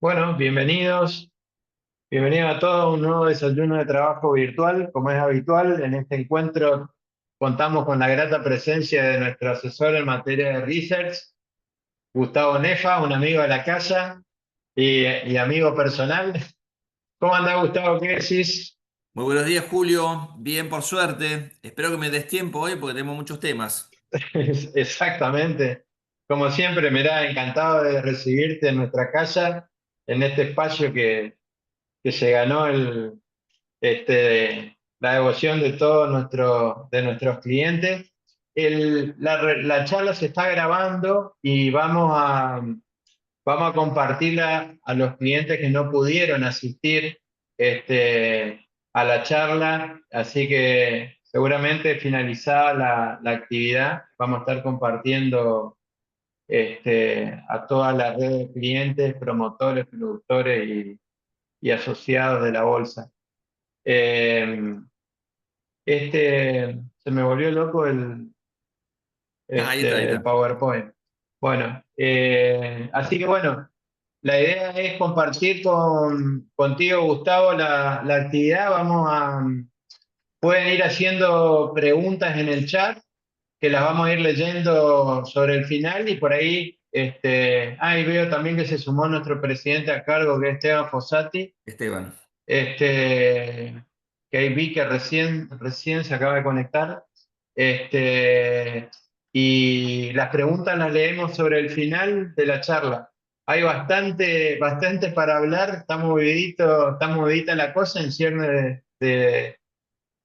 Bueno, bienvenidos a todos a un nuevo desayuno de trabajo virtual. Como es habitual, en este encuentro contamos con la grata presencia de nuestro asesor en materia de research, Gustavo Nefa, un amigo de la casa y amigo personal. ¿Cómo andás, Gustavo? ¿Qué decís? Muy buenos días, Julio. Bien, por suerte. Espero que me des tiempo hoy porque tenemos muchos temas. Exactamente. Como siempre, mirá, encantado de recibirte en nuestra casa, en este espacio que se ganó la devoción de todos de nuestros clientes. La charla se está grabando y vamos a compartirla a los clientes que no pudieron asistir a la charla, así que seguramente finalizada la actividad, vamos a estar compartiendo a toda la red de clientes, promotores, productores y asociados de la bolsa. Eh, Se me volvió loco Ahí está, ahí el está. PowerPoint. Bueno, así que bueno, la idea es compartir contigo, Gustavo, la actividad. Pueden ir haciendo preguntas en el chat, que las vamos a ir leyendo sobre el final y por ahí, ahí veo también que se sumó nuestro presidente a cargo, que es Esteban Fossati. Esteban. Que ahí vi que recién se acaba de conectar. Este, y las preguntas las leemos sobre el final de la charla. Hay bastante para hablar, está movidita la cosa en ciernes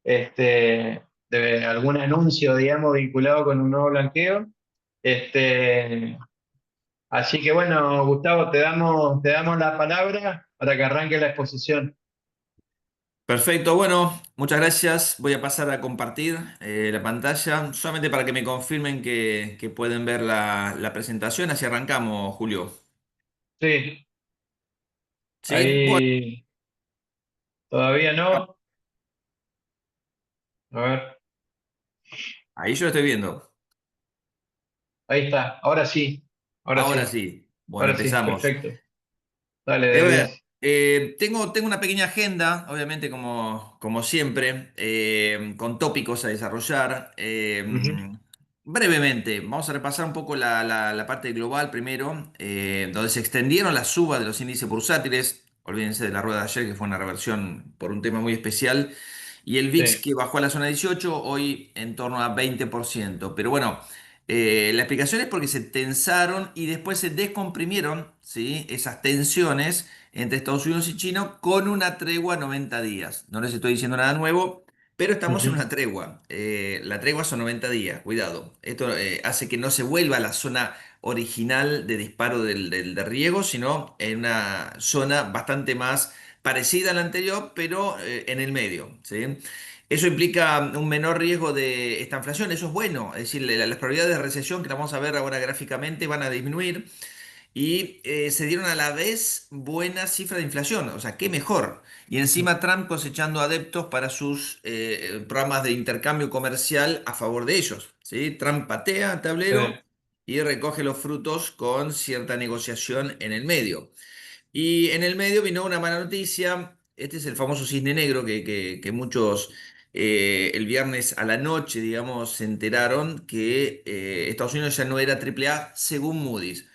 este, de algún anuncio, digamos, vinculado con un nuevo blanqueo. Este, Así que bueno, Gustavo, te damos la palabra para que arranque la exposición. Perfecto, bueno, muchas gracias. Voy a pasar a compartir la pantalla solamente para que me confirmen que pueden ver la presentación. Así arrancamos, Julio. Sí, ¿Sí? Bueno, ahí todavía no. A ver, ahí yo lo estoy viendo. ahí está. Ahora sí, ahora Ahora sí, sí. Bueno, ahora sí, empezamos. perfecto. Dale, A de ver, 10. tengo una pequeña agenda, obviamente como siempre, con tópicos a desarrollar. Ujú. Brevemente, vamos a repasar un poco la parte global primero, donde se extendieron las subas de los índices bursátiles. Olvídense de la rueda de ayer, que fue una reversión por un tema muy especial. Y el VIX Sí. que bajó a la zona 18, hoy en torno a 20%. Pero bueno. La explicación es porque se tensaron y después se descomprimieron, ¿sí? Esas tensiones entre Estados Unidos y China con una tregua a 90 días. No les estoy diciendo nada nuevo, pero estamos en Ujú. una tregua. La tregua son 90 días, cuidado. Esto hace que no se vuelva a la zona original de disparo de riesgo, sino en una zona bastante más parecida a la anterior, pero en el medio, ¿sí? Eso implica un menor riesgo de esta inflación, eso es bueno, es decir, las probabilidades de recesión que la vamos a ver ahora gráficamente van a disminuir y se dieron a la vez buenas cifras de inflación, o sea, qué mejor. Y encima Trump cosechando adeptos para sus programas de intercambio comercial a favor de ellos, ¿sí? Trump patea el tablero Sí. y recoge los frutos con cierta negociación en el medio. Y en el medio vino una mala noticia. Este es el famoso cisne negro que muchos el viernes a la noche, digamos, se enteraron que Estados Unidos ya no era AAA según Moody's.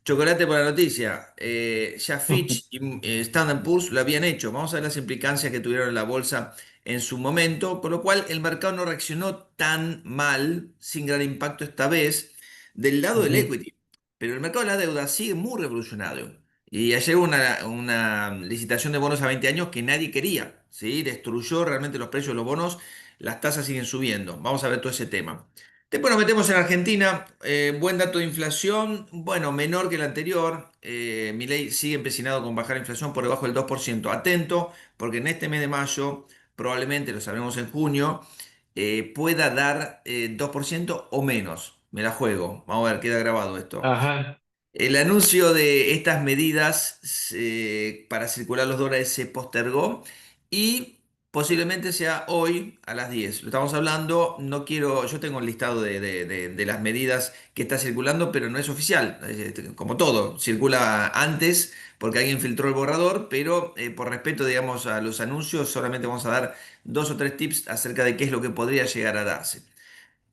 Chocolate por la noticia. Ya Fitch y Standard Poor's lo habían hecho. Vamos a ver las implicancias que tuvieron en la bolsa en su momento, con lo cual el mercado no reaccionó tan mal, sin gran impacto esta vez, del lado del Ujú. equity. Pero el mercado de la deuda sigue muy revolucionario. Y ayer hubo una licitación de bonos a 20 años que nadie quería, ¿sí? Destruyó realmente los precios de los bonos, las tasas siguen subiendo. Vamos a ver todo ese tema. Después nos metemos en Argentina, buen dato de inflación, bueno, menor que el anterior. Milei sigue empecinado con bajar la inflación por debajo del 2%. Atento, porque en este mes de mayo, probablemente lo sabremos en junio, pueda dar 2% o menos. Me la juego. Vamos a ver, queda grabado esto. Ajá. El anuncio de estas medidas para circular los dólares se postergó y Posiblemente sea hoy a las 10. Lo estamos hablando, no quiero, yo tengo el listado de las medidas que está circulando, pero no es oficial. Como todo, circula antes porque alguien filtró el borrador, pero por respeto, digamos, a los anuncios, solamente vamos a dar dos o tres tips acerca de qué es lo que podría llegar a darse.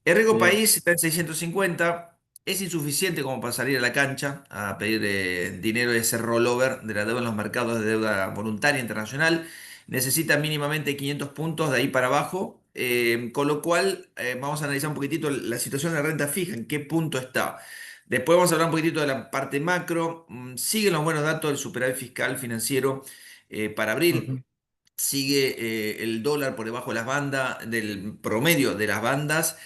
El riesgo Bien. país está en 650, es insuficiente como para salir a la cancha a pedir dinero de ese rollover de la deuda en los mercados de deuda voluntaria internacional. Necesita mínimamente 500 puntos de ahí para abajo, con lo cual vamos a analizar un poquitito la situación de la renta fija, en qué punto está. Después vamos a hablar un poquitito de la parte macro. Siguen los buenos datos del superávit fiscal financiero para abril. Ujú, Sigue el dólar por debajo de las bandas, del promedio de las bandas.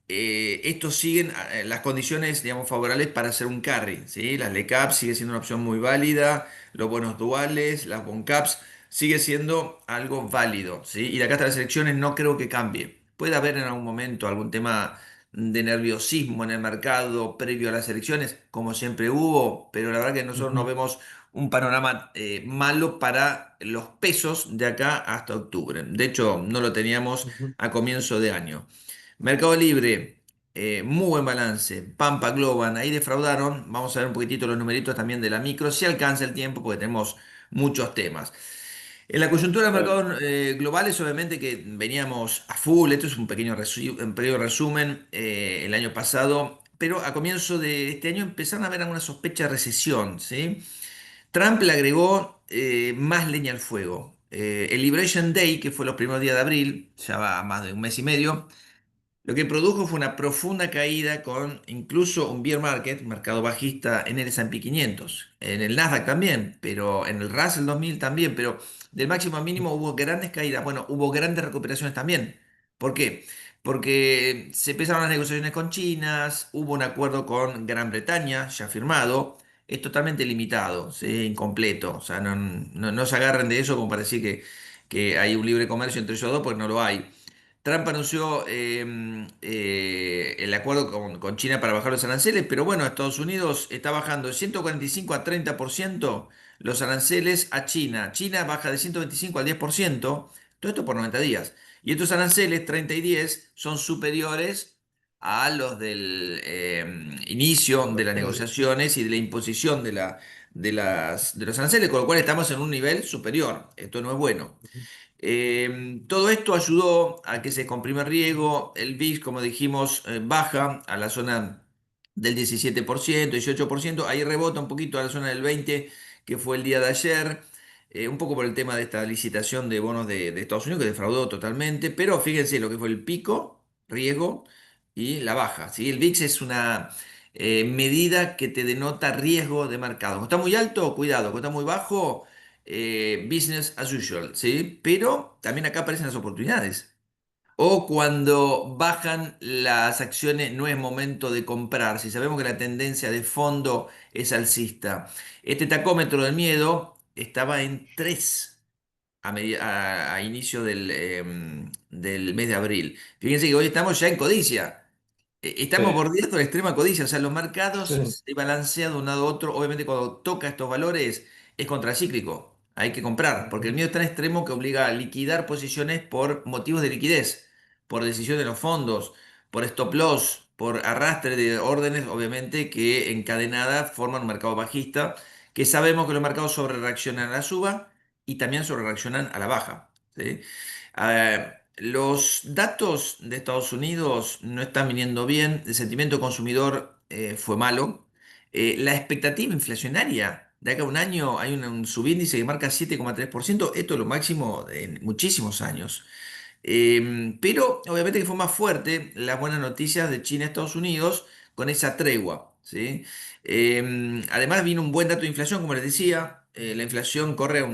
Estos siguen las condiciones, digamos, favorables para hacer un carry, ¿sí? Las LECAP sigue siendo una opción muy válida, los bonos duales, las BONCAPs sigue siendo algo válido, ¿sí? Y de acá hasta las elecciones no creo que cambie. Puede haber en algún momento algún tema de nerviosismo en el mercado previo a las elecciones, como siempre hubo, pero la verdad que nosotros no ujú, vemos un panorama malo para los pesos de acá hasta octubre. De hecho, no lo teníamos ujú, a comienzo de año. Mercado Libre, muy buen balance. Pampa, Globan, ahí defraudaron. Vamos a ver un poquitito los numeritos también de la micro, si alcanza el tiempo, porque tenemos muchos temas. En la coyuntura de claro, mercados globales, obviamente que veníamos a full. Esto es un pequeño resumen el año pasado, pero a comienzo de este año empezaron a haber alguna sospecha de recesión, ¿sí? Trump le agregó más leña al fuego. El Liberation Day, que fue los primeros días de abril, ya va más de un mes y medio, lo que produjo fue una profunda caída con incluso un bear market, mercado bajista en el S&P 500, en el Nasdaq también, pero en el Russell 2000 también, pero del máximo a mínimo hubo grandes caídas, bueno, hubo grandes recuperaciones también. ¿Por qué? Porque se empezaron las negociaciones con China, hubo un acuerdo con Gran Bretaña ya firmado, es totalmente limitado, ¿sí? Incompleto, o sea, no se agarren de eso como para decir que hay un libre comercio entre ellos dos, porque no lo hay. Trump anunció el acuerdo con China para bajar los aranceles, pero bueno, Estados Unidos está bajando de 145 a 30% los aranceles a China. China baja de 125 al 10%, todo esto por 90 días. Y estos aranceles, 30 y 10, son superiores a los del inicio de las previo. negociaciones y de la imposición de los aranceles, con lo cual estamos en un nivel superior. Esto no es bueno. Ujú, Todo esto ayudó a que se comprime el riesgo. El VIX, como dijimos, baja a la zona del 17%, 18%. Ahí rebota un poquito a la zona del 20%, que fue el día de ayer. Un poco por el tema de esta licitación de bonos de Estados Unidos, que defraudó totalmente. Pero fíjense lo que fue el pico, riesgo y la baja, ¿sí? El VIX es una medida que te denota riesgo de mercado. Cuando está muy alto, cuidado. Cuando está muy bajo, business as usual, ¿sí? Pero también acá aparecen las oportunidades. O cuando bajan las acciones no es momento de comprar. Si sabemos que la tendencia de fondo es alcista. Este tacómetro del miedo estaba en 3 a inicio del mes de abril. Fíjense que hoy estamos ya en codicia. Estamos sí, bordeando la extrema codicia, o sea, los mercados sí, se balancean de un lado a otro. Obviamente, cuando toca estos valores es contracíclico, hay que comprar, porque el ujú, miedo es tan extremo que obliga a liquidar posiciones por motivos de liquidez, por decisión de los fondos, por stop loss, por arrastre de órdenes, obviamente, que encadenadas forman un mercado bajista, que sabemos que los mercados sobre reaccionan a la suba y también sobre reaccionan a la baja, ¿sí? Los datos de Estados Unidos no están viniendo bien, el sentimiento consumidor fue malo. La expectativa inflacionaria de acá a un año hay un subíndice que marca 7,3%, esto es lo máximo en muchísimos años. Pero obviamente que fue más fuerte las buenas noticias de China y Estados Unidos con esa tregua, ¿sí? Además vino un buen dato de inflación, como les decía. La inflación corre a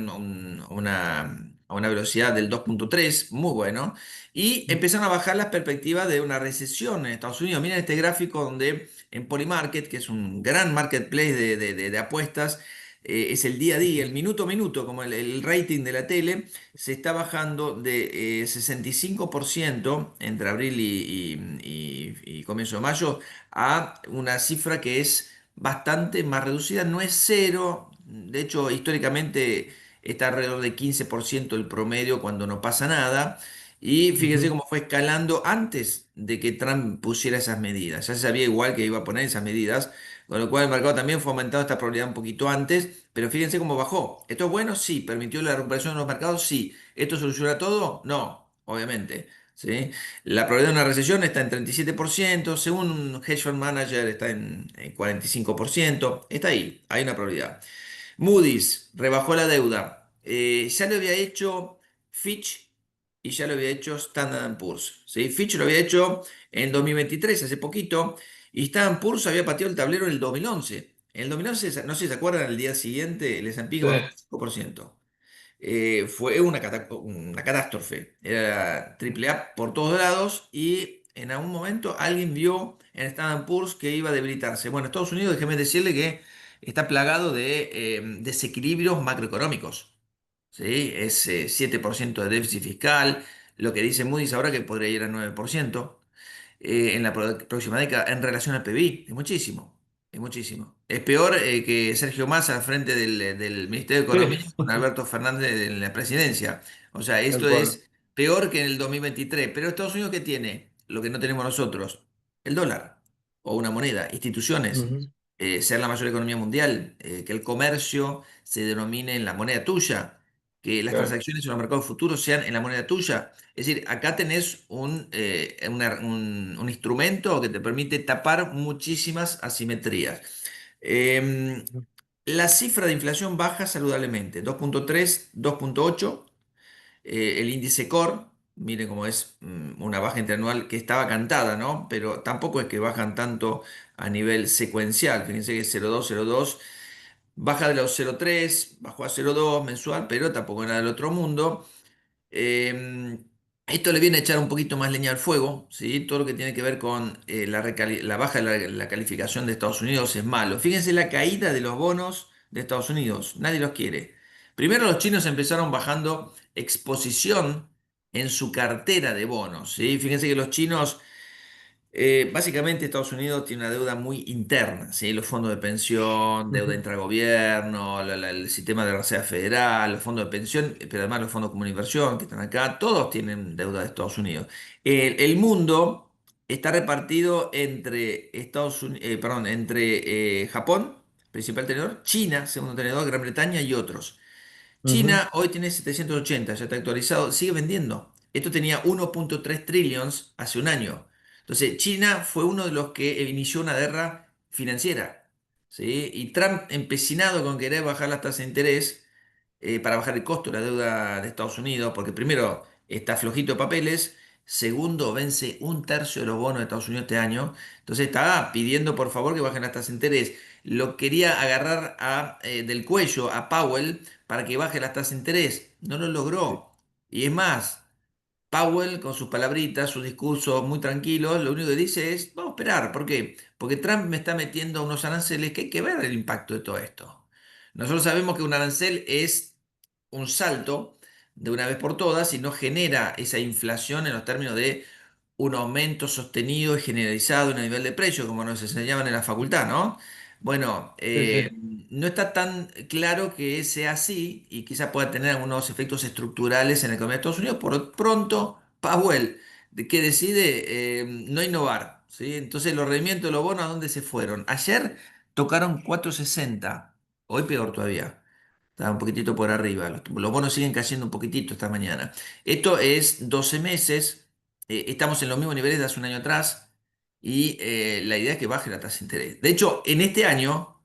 una velocidad del 2,3, muy bueno. Y ujú, empezaron a bajar las perspectivas de una recesión en Estados Unidos. Miren este gráfico donde en Polymarket, que es un gran marketplace de apuestas, es el día a día, el minuto a minuto, como el rating de la tele se está bajando de 65% entre abril y comienzo de mayo a una cifra que es bastante más reducida. No es cero, de hecho históricamente está alrededor de 15% el promedio cuando no pasa nada. Y fíjense Ujú. cómo fue escalando antes de que Trump pusiera esas medidas. Ya se sabía igual que iba a poner esas medidas, con lo cual el mercado también fue aumentando esta probabilidad un poquito antes, pero fíjense cómo bajó. ¿Esto es bueno? Sí. ¿Permitió la recuperación de los mercados? Sí. ¿Esto soluciona todo? No, obviamente. ¿Sí? La probabilidad de una recesión está en 37%, según un hedge fund manager está en 45%, está ahí, hay una probabilidad. Moody's rebajó la deuda. Ya lo había hecho Fitch y ya lo había hecho Standard Poor's. ¿Sí? Fitch lo había hecho en 2023, hace poquito, y Standard Poor's había pateado el tablero en el 2011. En el 2011, no sé si se acuerdan, al día siguiente el S&P Sí. bajó 5%. Fue una catástrofe. Era triple A por todos lados y en algún momento alguien vio en Standard Poor's que iba a debilitarse. Bueno, Estados Unidos, déjeme decirle que está plagado de desequilibrios macroeconómicos. ¿Sí? Es 7% de déficit fiscal, lo que dice Moody's ahora que podría ir al 9% en la próxima década en relación al PBI. Es muchísimo, es muchísimo. Es peor que Sergio Massa al frente del Ministerio de Economía Sí, con Alberto Fernández en la presidencia. O sea, tal esto cual. es peor que en el 2023. Pero Estados Unidos, ¿qué tiene? Lo que no tenemos nosotros, el dólar o una moneda, instituciones. Ujú. Ser la mayor economía mundial, que el comercio se denomine en la moneda tuya, que las Claro. transacciones en los mercados futuros sean en la moneda tuya. Es decir, acá tenés un instrumento que te permite tapar muchísimas asimetrías. Eh, la cifra de inflación baja saludablemente, 2,3, 2,8. El índice core, miren cómo es una baja interanual que estaba cantada, ¿no? Pero tampoco es que bajan tanto a nivel secuencial. Fíjense que 0,2, 0,2. Baja de los 0,3, bajó a 0,2 mensual, pero tampoco nada del otro mundo. Eh, Esto le viene a echar un poquito más leña al fuego, ¿sí? Todo lo que tiene que ver con la baja de la calificación de Estados Unidos es malo. Fíjense la caída de los bonos de Estados Unidos, nadie los quiere. Primero los chinos empezaron bajando exposición en su cartera de bonos, ¿sí? Fíjense que los chinos básicamente Estados Unidos tiene una deuda muy interna, ¿sí? Los fondos de pensión, deuda Ujú. intragobierno, el sistema de la Reserva Federal, los fondos de pensión, pero además los fondos común de inversión que están acá, todos tienen deuda de Estados Unidos. El mundo está repartido entre perdón, entre Japón, principal tenedor, China, segundo tenedor, Gran Bretaña y otros. Ujú. China hoy tiene 780, ya está actualizado, sigue vendiendo. Esto tenía 1,3 trillions hace un año. Entonces, China fue uno de los que inició una guerra financiera, ¿sí? Y Trump, empecinado con querer bajar las tasas de interés, para bajar el costo de la deuda de Estados Unidos, porque primero está flojito de papeles, segundo vence un tercio de los bonos de Estados Unidos este año, entonces estaba pidiendo por favor que bajen las tasas de interés. Lo quería agarrar del cuello a Powell para que baje las tasas de interés, no lo Sí, logró. Y es más, Powell con sus palabritas, sus discursos muy tranquilos, lo único que dice es, vamos a esperar. ¿Por qué? Porque Trump me está metiendo unos aranceles que hay que ver el impacto de todo esto. Nosotros sabemos que un arancel es un salto de una vez por todas y no genera esa inflación en los términos de un aumento sostenido y generalizado en el nivel de precio, como nos enseñaban en la facultad, ¿no? Bueno, sí, sí. no está tan claro que sea así y quizá pueda tener algunos efectos estructurales en la economía de Estados Unidos. Por pronto, Powell, que decide no innovar, ¿sí? Entonces, los rendimientos de los bonos, ¿a dónde se fueron? Ayer tocaron 4,60, hoy peor todavía. Está un poquitito por arriba. Los bonos siguen cayendo un poquitito esta mañana. Esto es 12 meses. Estamos en los mismos niveles de hace un año atrás. Y la idea es que baje la tasa de interés. De hecho, en este año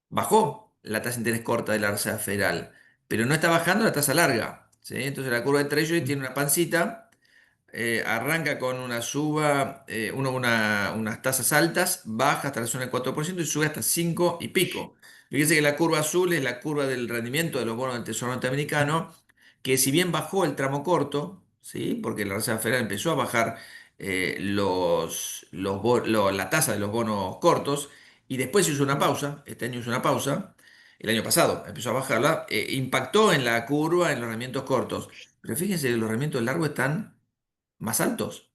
bajó la tasa de interés corta de la Reserva Federal. Pero no está bajando la tasa larga, ¿sí? Entonces la curva de Treasury tiene una pancita, arranca con una suba, unas tasas altas, baja hasta la zona del 4% y sube hasta 5 y pico. Fíjense que la curva azul es la curva del rendimiento de los bonos del Tesoro norteamericano, que si bien bajó el tramo corto, ¿sí? Porque la Reserva Federal empezó a bajar la tasa de los bonos cortos y después hizo una pausa, este año hizo una pausa, el año pasado empezó a bajarla, impactó en la curva en los rendimientos cortos. Pero fíjense que los rendimientos largos están más altos.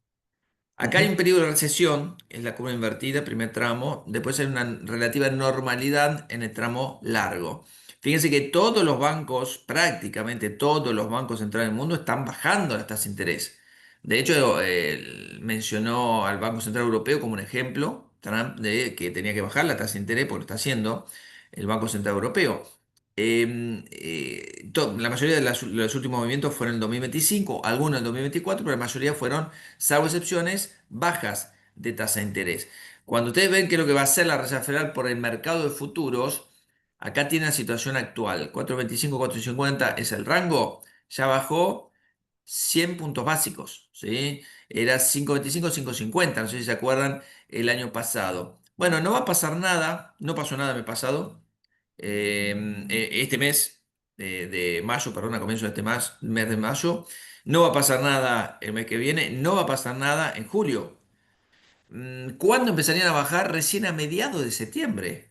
Acá hay Ujú. un periodo de recesión, es la curva invertida, primer tramo, después hay una relativa normalidad en el tramo largo. Fíjense que todos los bancos, prácticamente todos los bancos centrales del mundo están bajando las tasas de interés. De hecho, mencionó al Banco Central Europeo como un ejemplo, Trump, de que tenía que bajar la tasa de interés porque lo está haciendo el Banco Central Europeo. La mayoría de los últimos movimientos fueron en el 2025, algunos en el 2024, pero la mayoría fueron, salvo excepciones, bajas de tasa de interés. Cuando ustedes ven qué es lo que va a hacer la Reserva Federal por el mercado de futuros, acá tiene la situación actual. 4.25, 4.50 es el rango, ya bajó 100 puntos básicos, ¿sí? Era 5.25, 5.50, no sé si se acuerdan el año pasado. Bueno, no va a pasar nada, no pasó nada en el pasado. Este mes de mayo, perdón, a comienzo de este mes de mayo, no va a pasar nada el mes que viene, no va a pasar nada en julio. ¿Cuándo empezarían a bajar? Recién a mediados de septiembre.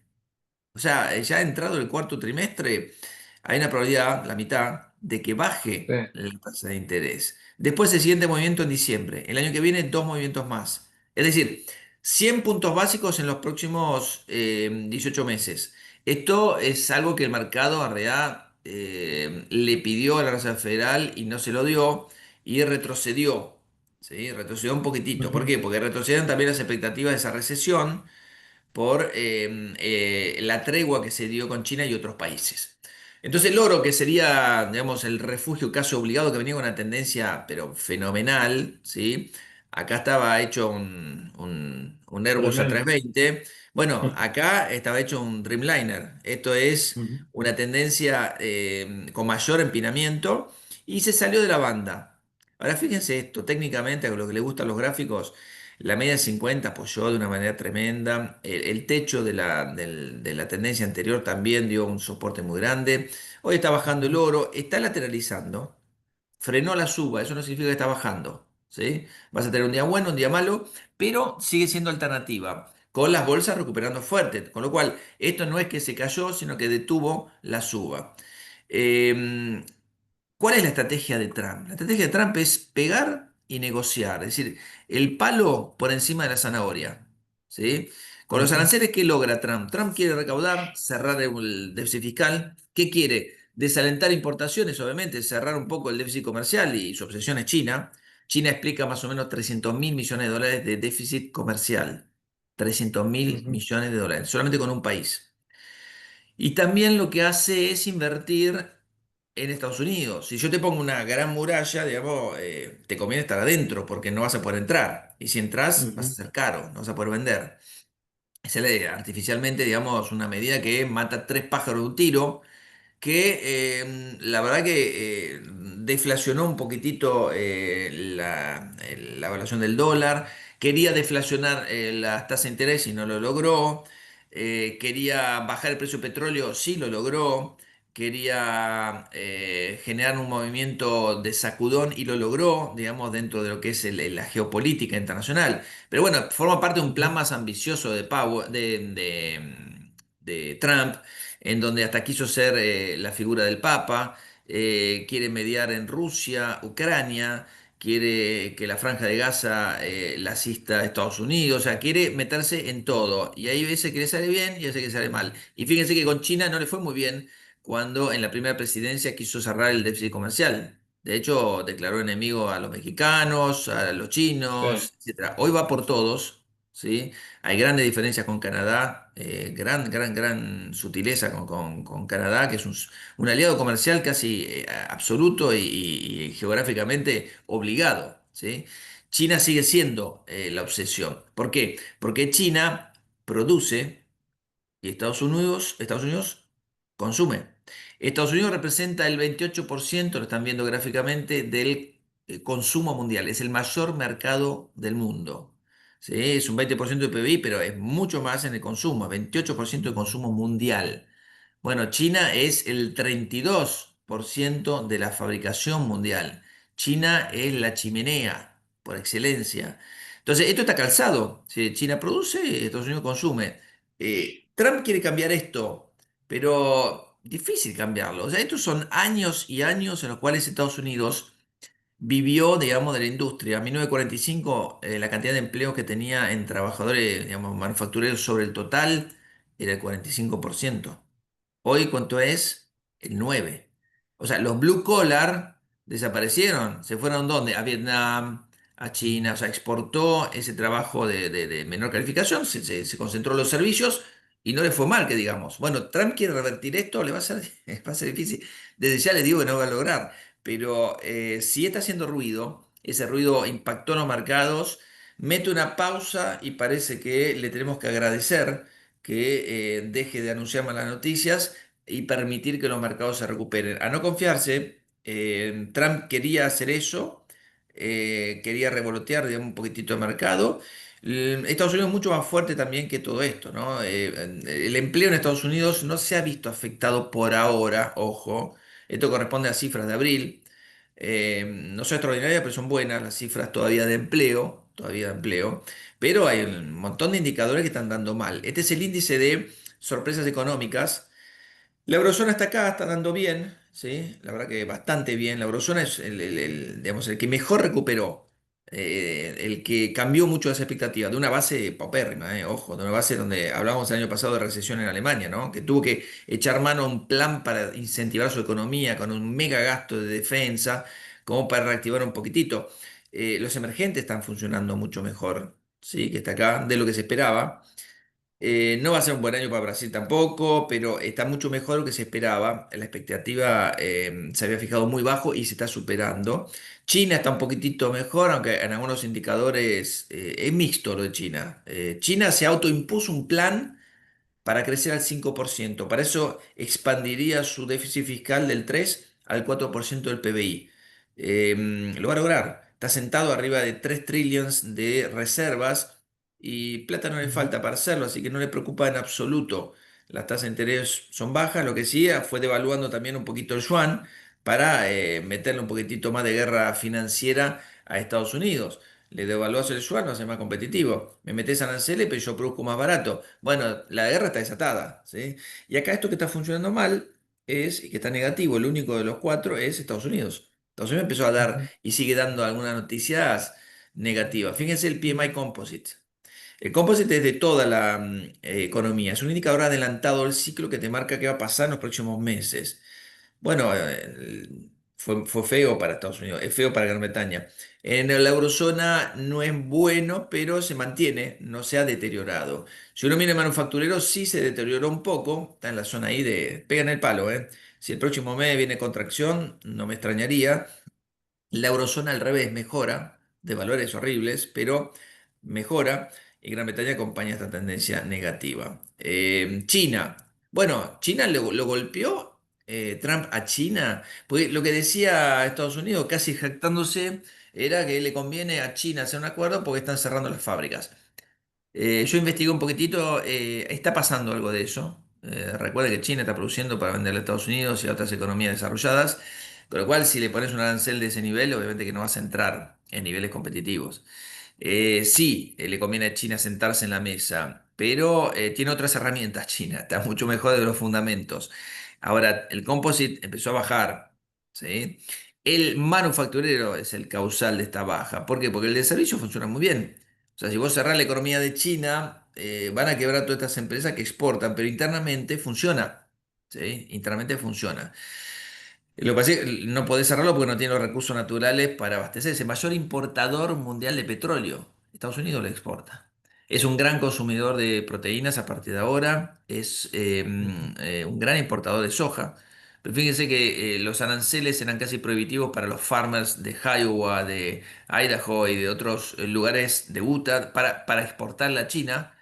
O sea, ya ha entrado el cuarto trimestre, hay una probabilidad, la mitad, de que Sí. baje la tasa de interés. Después el siguiente movimiento en diciembre. El año que viene, dos movimientos más. Es decir, 100 puntos básicos en los próximos 18 meses. Esto es algo que el mercado en realidad le pidió a la Reserva Federal y no se lo dio y retrocedió. ¿Sí? Retrocedió un poquitito. ¿Por Ujú. qué? Porque retrocedieron también las expectativas de esa recesión por la tregua que se dio con China y otros países. Entonces el oro, que sería, digamos, el refugio casi obligado que venía con una tendencia, pero fenomenal, ¿sí? Acá estaba hecho un Airbus Tremendo. A320. Bueno, acá estaba hecho un Dreamliner. Esto es Ujú. una tendencia con mayor empinamiento y se salió de la banda. Ahora fíjense esto, técnicamente, a lo que le gustan los gráficos, la media de 50 apoyó de una manera tremenda. El techo de la tendencia anterior también dio un soporte muy grande. Hoy está bajando el Ujú. oro, está lateralizando. Frenó la suba, eso no significa que está bajando. ¿Sí? Vas a tener un día bueno, un día malo, pero sigue siendo alternativa. Con las bolsas recuperando fuerte. Con lo cual, esto no es que se cayó, sino que detuvo la suba. Eh, ¿Cuál es la estrategia de Trump? La estrategia de Trump es pegar y negociar, es decir, el palo por encima de la zanahoria. ¿Sí? Con los Ujú. aranceles, ¿qué logra Trump? Trump quiere recaudar, cerrar el déficit fiscal. ¿Qué quiere? Desalentar importaciones, obviamente, cerrar un poco el déficit comercial y su obsesión es China. China explica más o menos 300 mil millones de dólares de déficit comercial. 300 mil Ujú. millones de dólares, solamente con un país. Y también lo que hace es invertir en Estados Unidos. Si yo te pongo una gran muralla, digamos, te conviene estar adentro porque no vas a poder entrar. Y si entras, vas a Ujú. ser caro, no vas a poder vender. Esa es artificialmente, digamos, una medida que mata tres pájaros de un tiro que la verdad que deflacionó un poquitito la evaluación del dólar, quería deflacionar las tasas de interés y no lo logró, quería bajar el precio del petróleo, sí lo logró, quería generar un movimiento de sacudón y lo logró, digamos, dentro de lo que es la geopolítica internacional. Pero bueno, forma parte de un plan Ujú. más ambicioso de Trump en donde hasta quiso ser la figura del Papa, quiere mediar en Rusia, Ucrania, quiere que la Franja de Gaza la asista a Estados Unidos, o sea, quiere meterse en todo. Y hay veces que le sale bien y hay veces que le sale mal. Y fíjense que con China no le fue muy bien cuando en la primera presidencia quiso cerrar el déficit comercial. De hecho, declaró enemigo a los mexicanos, a los Sí. chinos, etcétera. Hoy va por todos, ¿sí? Hay grandes diferencias con Canadá, gran sutileza con Canadá, que es un aliado comercial casi absoluto y geográficamente obligado, ¿sí? China sigue siendo la obsesión. ¿Por qué? Porque China produce y Estados Unidos consume. Estados Unidos representa el 28%, lo están viendo gráficamente, del consumo mundial. Es el mayor mercado del mundo. ¿Sí? Es un 20% de PBI, pero es mucho más en el consumo, 28% de consumo mundial. Bueno, China es el 32% de la fabricación mundial. China es la chimenea por excelencia. Entonces, esto está calzado. Si China produce, Estados Unidos consume. Trump quiere cambiar esto, pero difícil cambiarlo. O sea, estos son años y años en los cuales Estados Unidos vivió, digamos, de la industria. En 1945, la cantidad de empleos que tenía en trabajadores, digamos, manufactureros sobre el total era el 45%. Hoy, ¿cuánto es? El 9. O sea, los blue collar desaparecieron. ¿Se fueron dónde? A Vietnam, a China. O sea, exportó ese trabajo de menor calificación, se concentró en los servicios y no le fue mal, que digamos. Bueno, Trump quiere revertir esto, le va a ser, va a ser difícil. Desde ya le digo que no va a lograr. Pero si está haciendo ruido, ese ruido impactó en los mercados, mete una pausa y parece que le tenemos que agradecer que deje de anunciar malas noticias y permitir que los mercados se recuperen. A no confiarse, Trump quería hacer eso, quería revolotear, digamos, un poquitito de mercado. Estados Unidos es mucho más fuerte también que todo esto, ¿no? El empleo en Estados Unidos no se ha visto afectado por ahora, ojo. Esto corresponde a cifras de abril. No son extraordinarias, pero son buenas las cifras todavía de empleo. Pero hay un montón de indicadores que están dando mal. Este es el índice de sorpresas económicas. La eurozona está acá, está dando bien, ¿sí? La verdad que bastante bien. La eurozona es digamos, el que mejor recuperó, el que cambió mucho las expectativas, de una base paupérrima, ojo, de una base donde hablábamos el año pasado de recesión en Alemania, ¿no? Que tuvo que echar mano a un plan para incentivar su economía con un mega gasto de defensa, como para reactivar un poquitito. Los emergentes están funcionando mucho mejor, ¿sí? Que está acá, de lo que se esperaba. No va a ser un buen año para Brasil tampoco, pero está mucho mejor de lo que se esperaba. La expectativa se había fijado muy bajo y se está superando. China está un poquitito mejor, aunque en algunos indicadores es mixto lo de China. China se autoimpuso un plan para crecer al 5%. Para eso expandiría su déficit fiscal del 3 al 4% del PBI. Lo va a lograr. Está sentado arriba de 3 trillones de reservas y plata no le Ujú, falta para hacerlo, así que no le preocupa en absoluto. Las tasas de interés son bajas, lo que sí fue devaluando también un poquito el yuan para meterle un poquitito más de guerra financiera a Estados Unidos. Le devaluás el yuan, no hace más competitivo. Me metés aranceles, pero yo produzco más barato. Bueno, la guerra está desatada, ¿sí? Y acá esto que está funcionando mal y que está negativo, el único de los cuatro es Estados Unidos. Estados Unidos empezó a dar ujú, y sigue dando algunas noticias negativas. Fíjense el PMI Composite. El composite es de toda la economía. Es un indicador adelantado del ciclo que te marca qué va a pasar en los próximos meses. Bueno, fue feo para Estados Unidos, es feo para Gran Bretaña. En la eurozona no es bueno, pero se mantiene, no se ha deteriorado. Si uno mira el manufacturero, sí se deterioró un poco, está en la zona ahí de, pega en el palo, ¿eh? Si el próximo mes viene contracción, no me extrañaría. La eurozona al revés mejora, de valores horribles, pero mejora y Gran Bretaña acompaña esta tendencia negativa. China. Bueno, China lo golpeó Trump a China, porque lo que decía Estados Unidos, casi jactándose, era que le conviene a China hacer un acuerdo porque están cerrando las fábricas. Yo investigué un poquitito, está pasando algo de eso. Recuerda que China está produciendo para venderle a Estados Unidos y a otras economías desarrolladas, con lo cual si le pones un arancel de ese nivel, obviamente que no vas a entrar en niveles competitivos. Sí, le conviene a China sentarse en la mesa, pero tiene otras herramientas China, está mucho mejor de los fundamentos. Ahora, el composite empezó a bajar, ¿sí? El manufacturero es el causal de esta baja. ¿Por qué? Porque el de servicio funciona muy bien. O sea, si vos cerrás la economía de China, van a quebrar todas estas empresas que exportan, pero internamente funciona. ¿Sí? Internamente funciona. Lo que pasa es que no podés cerrarlo porque no tiene los recursos naturales para abastecer. Es el mayor importador mundial de petróleo. Estados Unidos lo exporta. Es un gran consumidor de proteínas a partir de ahora. Es ujú. un gran importador de soja. Pero fíjense que los aranceles eran casi prohibitivos para los farmers de Iowa, de Idaho y de otros lugares de Utah para exportarla a China.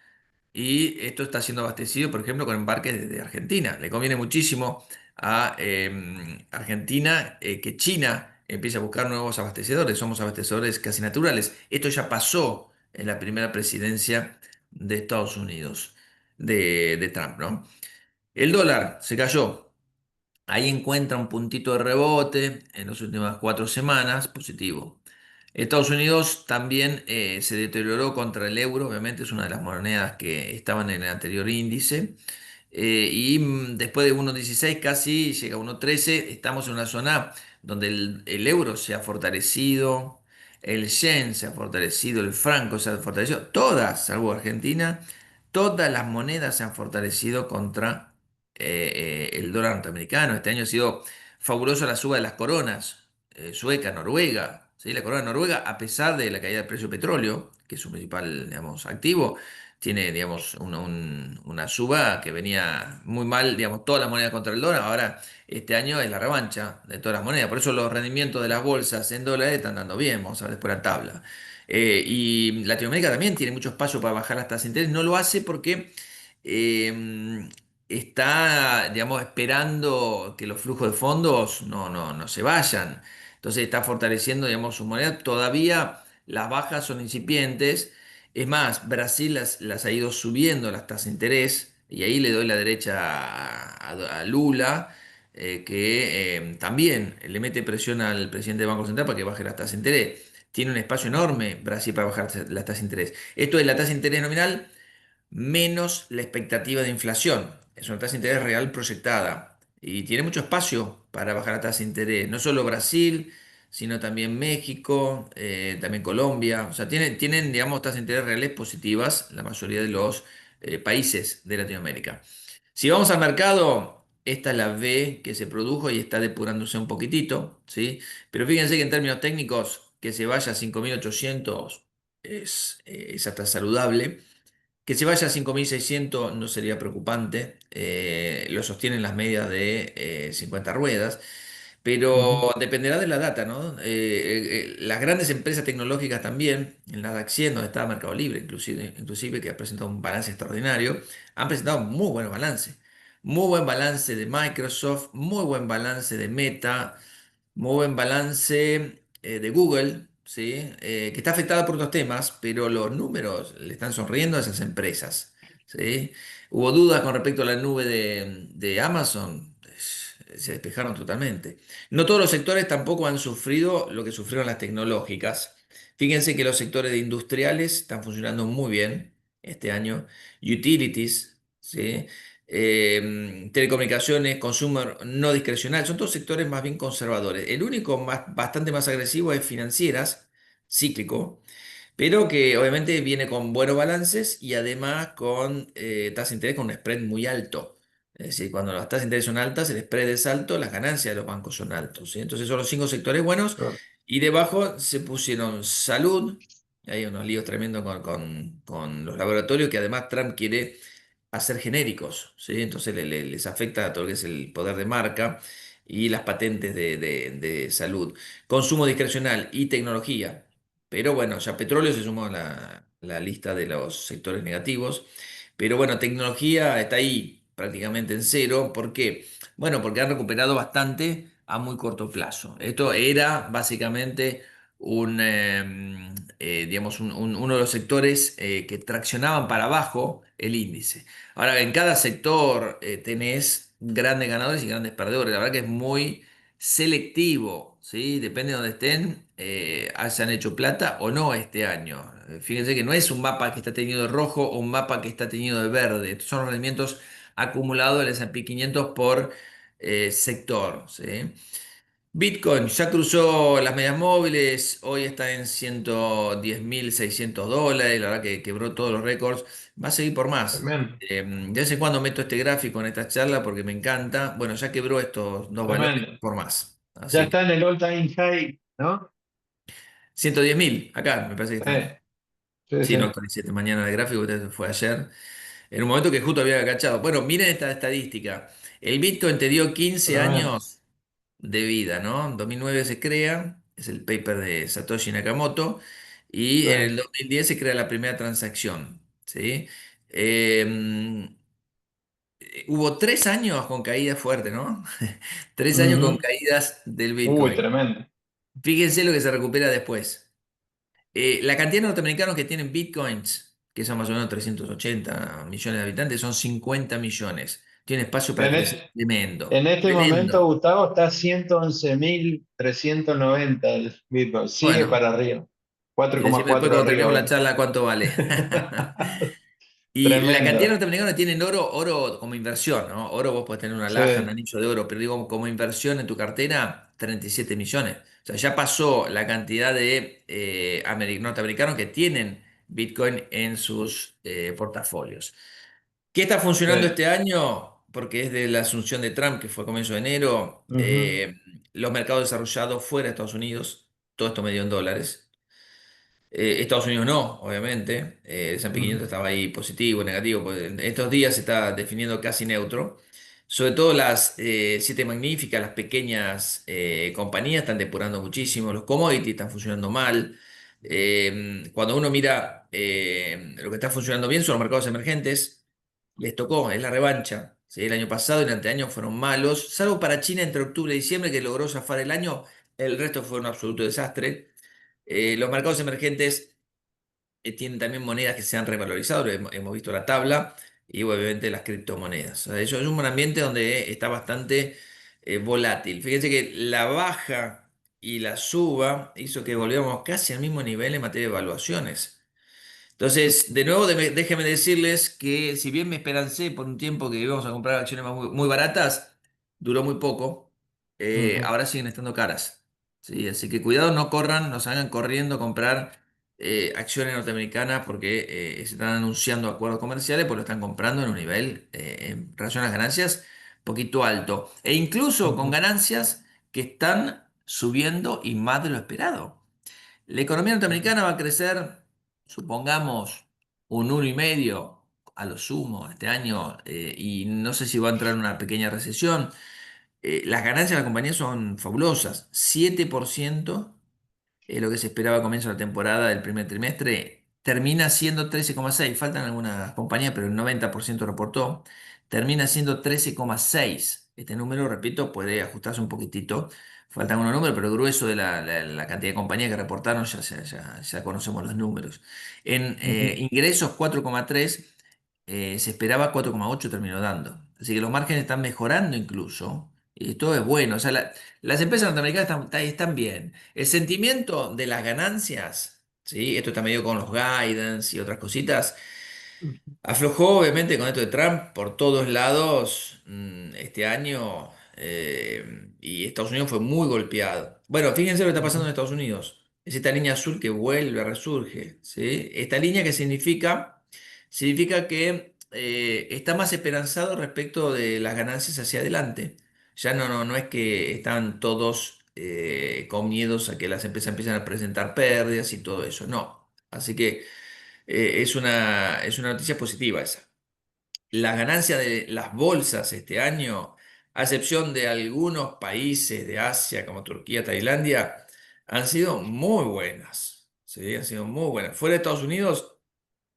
Y esto está siendo abastecido, por ejemplo, con embarques desde Argentina. Le conviene muchísimo a Argentina que China empiece a buscar nuevos abastecedores. Somos abastecedores casi naturales. Esto ya pasó en la primera presidencia de Estados Unidos, de Trump, ¿no? El dólar se cayó. Ahí encuentra un puntito de rebote en las últimas 4 semanas, positivo. Estados Unidos también se deterioró contra el euro, obviamente es una de las monedas que estaban en el anterior índice. Después de 1,16 casi llega a 1,13, estamos en una zona donde el euro se ha fortalecido, el yen se ha fortalecido, el franco se ha fortalecido, todas, salvo Argentina, todas las monedas se han fortalecido contra el dólar norteamericano. Este año ha sido fabuloso la suba de las coronas, sueca, noruega. ¿Sí? La corona noruega, a pesar de la caída del precio del petróleo, que es su principal, digamos, activo, tiene, digamos, una suba que venía muy mal, digamos, todas las monedas contra el dólar. Ahora, este año es la revancha de todas las monedas. Por eso los rendimientos de las bolsas en dólares están dando bien. Vamos a ver después la tabla. Y Latinoamérica también tiene mucho espacio para bajar las tasas de interés. No lo hace porque eh, está, digamos, esperando que los flujos de fondos no se vayan. Entonces está fortaleciendo, digamos, su moneda. Todavía las bajas son incipientes. Es más, Brasil las ha ido subiendo las tasas de interés. Y ahí le doy la derecha a Lula, que también le mete presión al presidente del Banco Central para que baje las tasas de interés. Tiene un espacio enorme Brasil para bajar las tasas de interés. Esto es la tasa de interés nominal menos la expectativa de inflación. Es una tasa de interés real proyectada y tiene mucho espacio para bajar la tasa de interés. No solo Brasil, sino también México, también Colombia. O sea, tienen, digamos, tasas de interés reales positivas la mayoría de los países de Latinoamérica. Si vamos al mercado, esta es la V que se produjo y está depurándose un poquitito, ¿sí? Pero fíjense que en términos técnicos, que se vaya a 5.800 es hasta saludable. Que se vaya a 5.600 no sería preocupante, lo sostienen las medias de 50 ruedas, Ujú. pero dependerá de la data, ¿no? Las grandes empresas tecnológicas también, en la DAX 100, donde está Mercado Libre, inclusive que ha presentado un balance extraordinario, han presentado muy buenos balances. Muy buen balance de Microsoft, muy buen balance de Meta, muy buen balance de Google, ¿sí? Que está afectada por otros temas, pero los números le están sonriendo a esas empresas, ¿sí? Hubo dudas con respecto a la nube de Amazon, se despejaron totalmente. No todos los sectores tampoco han sufrido lo que sufrieron las tecnológicas. Fíjense que los sectores de industriales están funcionando muy bien este año. Utilities, ¿sí? Telecomunicaciones, consumer no discrecional, son todos sectores más bien conservadores. El único bastante más agresivo es financieras, cíclico, pero que obviamente viene con buenos balances y además con tasa de interés con un spread muy alto. Es decir, cuando las tasas de interés son altas, el spread es alto, las ganancias de los bancos son altos, ¿sí? Entonces son los cinco sectores buenos Claro. y debajo se pusieron salud. Hay unos líos tremendos con los laboratorios que además Trump quiere hacer genéricos, ¿sí? Entonces les afecta a todo lo que es el poder de marca y las patentes de salud. Consumo discrecional y tecnología. Pero bueno, ya petróleo se sumó a la lista de los sectores negativos. Pero bueno, tecnología está ahí prácticamente en cero. ¿Por qué? Bueno, porque han recuperado bastante a muy corto plazo. Esto era básicamente digamos, uno de los sectores que traccionaban para abajo el índice. Ahora, en cada sector tenés grandes ganadores y grandes perdedores. La verdad que es muy selectivo, ¿sí? Depende de donde estén, hayan hecho plata o no este año. Fíjense que no es un mapa que está teñido de rojo o un mapa que está teñido de verde. Estos son rendimientos acumulados del S&P 500 por sector, ¿sí? Bitcoin ya cruzó las medias móviles, hoy está en $110.600, la verdad que quebró todos los récords, va a seguir por más. Tremendo, De vez en cuando meto este gráfico en esta charla porque me encanta. Bueno, ya quebró estos dos valores tremendo. por más. Ya Así que está en el all-time high, ¿no? 110.000, acá me parece que Sí, está. sí, Sí, no sí. actualicé esta mañana de gráfico, este fue ayer, en un momento que justo había agachado. Bueno, miren esta estadística. El Bitcoin te dio 15 Tremendo. años de vida, ¿no? En 2009 se crea, es el paper de Satoshi Nakamoto, y Sí. en el 2010 se crea la primera transacción, ¿sí? Eh, Hubo 3 años con caídas fuertes, ¿no? 3 años con Ujú. caídas del Uy, Bitcoin. tremendo. Fíjense lo que se recupera después. La cantidad de norteamericanos que tienen Bitcoins, que son más o menos 380 millones de habitantes, son 50 millones. Tiene espacio para En, crecer es- tremendo, en este momento, tremendo. Gustavo, está 111.390 el Bitcoin. Sigue Bueno. para arriba. Y cuatro coma decime después cuatro cuando arriba terminemos la hoy. charla cuánto vale. Y la cantidad de Tremendo. norteamericanos tienen oro como inversión, ¿no? Oro vos podés tener una Sí, alhaja, un anillo de oro, pero digo, como inversión en tu cartera, 37 millones. O sea, ya pasó la cantidad de norteamericanos que tienen Bitcoin en sus portafolios. ¿Qué está funcionando sí. este año? porque es de la asunción de Trump, que fue a comienzo de enero, Ujú, los mercados desarrollados fuera de Estados Unidos, todo esto medio en dólares. Estados Unidos no, obviamente. El S&P ujú, 500 estaba ahí positivo, negativo, pues en estos días se está definiendo casi neutro. Sobre todo las siete magníficas, las pequeñas compañías están depurando muchísimo, los commodities están funcionando mal. Cuando uno mira lo que está funcionando bien son los mercados emergentes, les tocó, es la revancha. ¿Sí? El año pasado y el anteaño fueron malos, salvo para China entre octubre y diciembre que logró zafar el año, el resto fue un absoluto desastre. Los mercados emergentes tienen también monedas que se han revalorizado, hemos visto la tabla, y obviamente las criptomonedas. O sea, eso es un ambiente donde está bastante volátil. Fíjense que la baja y la suba hizo que volviéramos casi al mismo nivel en materia de evaluaciones. Entonces, de nuevo, déjenme decirles que si bien me esperancé por un tiempo que íbamos a comprar acciones muy, muy baratas, duró muy poco. ujú, Ahora siguen estando caras. ¿Sí? Así que cuidado, no corran, no salgan corriendo a comprar acciones norteamericanas porque se están anunciando acuerdos comerciales, pues lo están comprando en un nivel en relación a las ganancias poquito alto. E incluso con ujú, ganancias que están subiendo y más de lo esperado. La economía ujú, norteamericana va a crecer, supongamos, un 1,5 a lo sumo este año, y no sé si va a entrar en una pequeña recesión. Las ganancias de la compañía son fabulosas, 7%, lo que se esperaba a comienzo de la temporada del primer trimestre, termina siendo 13,6. Faltan algunas compañías, pero el 90% reportó, termina siendo 13,6. Este número, repito, puede ajustarse un poquitito. Faltan unos números, pero el grueso de la cantidad de compañías que reportaron ya conocemos los números. En ujú, ingresos 4,3, se esperaba 4,8, terminó dando. Así que los márgenes están mejorando incluso. Y todo es bueno. O sea, las empresas norteamericanas están bien. El sentimiento de las ganancias, ¿sí? Esto está medio con los guidance y otras cositas. Aflojó obviamente con esto de Trump por todos lados este año, y Estados Unidos fue muy golpeado. Bueno, fíjense lo que está pasando en ujú, Estados Unidos. Es esta línea azul que vuelve, resurge, ¿sí? Esta línea que significa que está más esperanzado respecto de las ganancias hacia adelante. Ya no es que están todos con miedos a que las empresas empiecen a presentar pérdidas y todo eso, no. Así que es una noticia positiva esa. Las ganancias de las bolsas este año, a excepción de algunos países de Asia como Turquía, Tailandia, han sido muy buenas. ¿Sí? Han sido muy buenas. Fuera de Estados Unidos,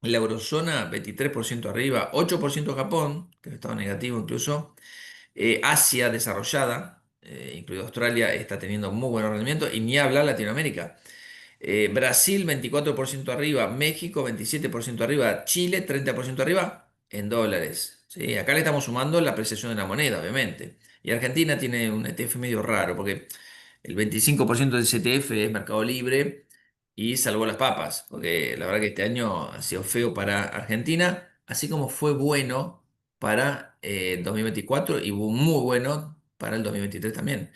la eurozona 23% arriba, 8% Japón, que ha estado negativo incluso. Asia desarrollada, incluido Australia, está teniendo muy buenos rendimientos, y ni hablar Latinoamérica. Brasil 24% arriba, México 27% arriba, Chile 30% arriba en dólares. ¿Sí? Acá le estamos sumando la apreciación de la moneda, obviamente. Y Argentina tiene un ETF medio raro, porque el 25% del CTF es Mercado Libre y salvó las papas, porque la verdad que este año ha sido feo para Argentina, así como fue bueno para el 2024 y muy bueno para el 2023 también.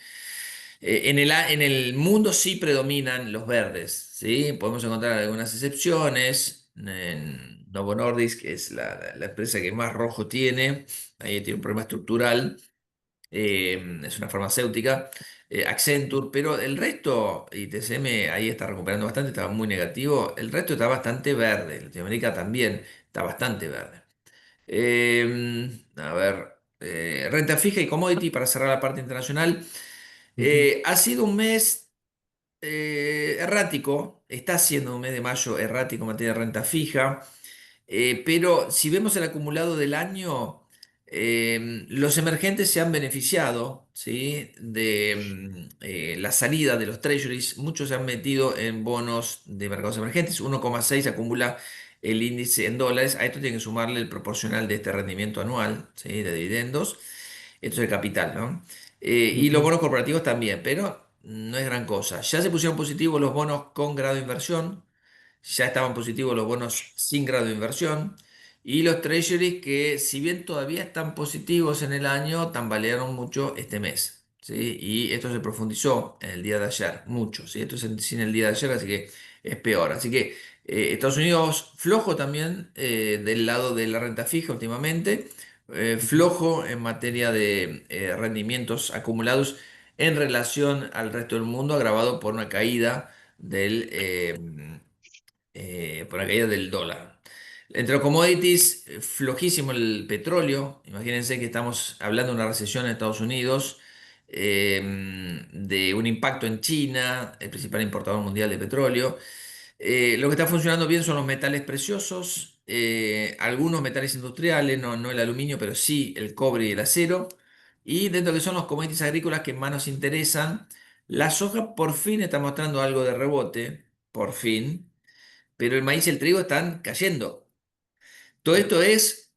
En el mundo sí predominan los verdes, ¿sí? Podemos encontrar algunas excepciones. En Novo Nordisk, que es la empresa que más rojo tiene, ahí tiene un problema estructural, es una farmacéutica. Accenture, pero el resto, y TCM ahí está recuperando bastante, estaba muy negativo. El resto está bastante verde. Latinoamérica también está bastante verde. A ver, renta fija y commodity para cerrar la parte internacional. ujú, Ha sido un mes errático, está siendo un mes de mayo errático en materia de renta fija, pero si vemos el acumulado del año, los emergentes se han beneficiado, ¿sí? De la salida de los treasuries. Muchos se han metido en bonos de mercados emergentes, 1,6 acumula el índice en dólares. A esto tiene que sumarle el proporcional de este rendimiento anual, ¿sí? De dividendos. Esto es el capital, ¿no? Y los ujú, bonos corporativos también, pero no es gran cosa. Ya se pusieron positivos los bonos con grado de inversión, ya estaban positivos los bonos sin grado de inversión, y los treasuries que, si bien todavía están positivos en el año, tambalearon mucho este mes. ¿Sí? Y esto se profundizó en el día de ayer, mucho. ¿Sí? Esto es sin el día de ayer, así que es peor. Así que Estados Unidos flojo también del lado de la renta fija últimamente, flojo en materia de rendimientos acumulados en relación al resto del mundo, agravado por una caída por la caída del dólar. Entre los commodities, flojísimo el petróleo. Imagínense que estamos hablando de una recesión en Estados Unidos, de un impacto en China, el principal importador mundial de petróleo. Lo que está funcionando bien son los metales preciosos, algunos metales industriales, no el aluminio, pero sí el cobre y el acero. Y dentro de que son los commodities agrícolas que más nos interesan, la soja por fin está mostrando algo de rebote, por fin, pero el maíz y el trigo están cayendo. Todo esto es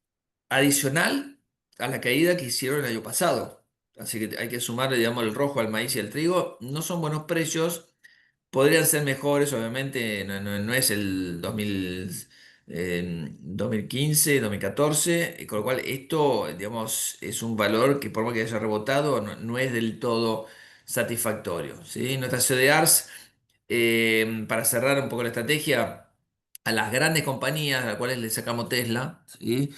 adicional a la caída que hicieron el año pasado. Así que hay que sumarle, digamos, el rojo al maíz y al trigo. No son buenos precios. Podrían ser mejores, obviamente, no es el 2015, 2014, y con lo cual esto, digamos, es un valor que por más que haya rebotado, no es del todo satisfactorio, ¿sí? Nuestras CDRs, para cerrar un poco la estrategia, a las grandes compañías, a las cuales le sacamos Tesla, ¿sí?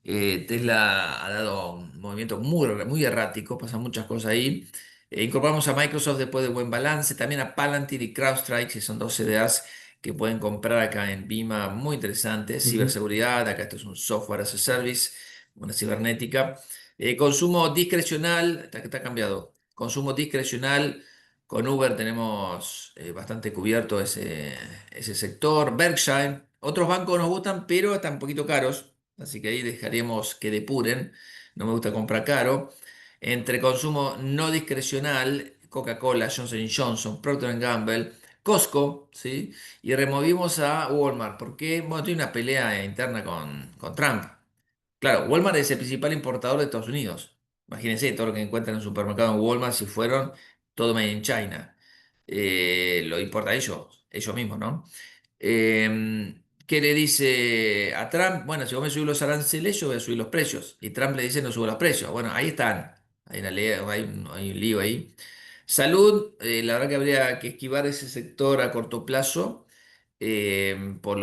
Tesla ha dado un movimiento muy errático, pasan muchas cosas ahí. Incorporamos a Microsoft después de buen balance, también a Palantir y CrowdStrike, que son dos CDRs que pueden comprar acá en Vima, muy interesantes. Ujú, Ciberseguridad, acá esto es un software as a service, una cibernética. Consumo discrecional, está cambiado. Consumo discrecional, con Uber tenemos bastante cubierto ese sector. Berkshire, otros bancos nos gustan, pero están un poquito caros. Así que ahí dejaríamos que depuren. No me gusta comprar caro. Entre consumo no discrecional, Coca-Cola, Johnson Johnson, Procter Gamble, Costco, ¿sí? Y removimos a Walmart, porque bueno, tiene una pelea interna con Trump. Claro, Walmart es el principal importador de Estados Unidos. Imagínense todo lo que encuentran en un supermercado en Walmart si fueron todo made in China. Lo importa ellos mismos, ¿no? ¿Qué le dice a Trump? Bueno, si vos me subís los aranceles, yo voy a subir los precios. Y Trump le dice, no subo los precios. Bueno, ahí están. Hay un lío ahí. Salud, la verdad que habría que esquivar ese sector a corto plazo por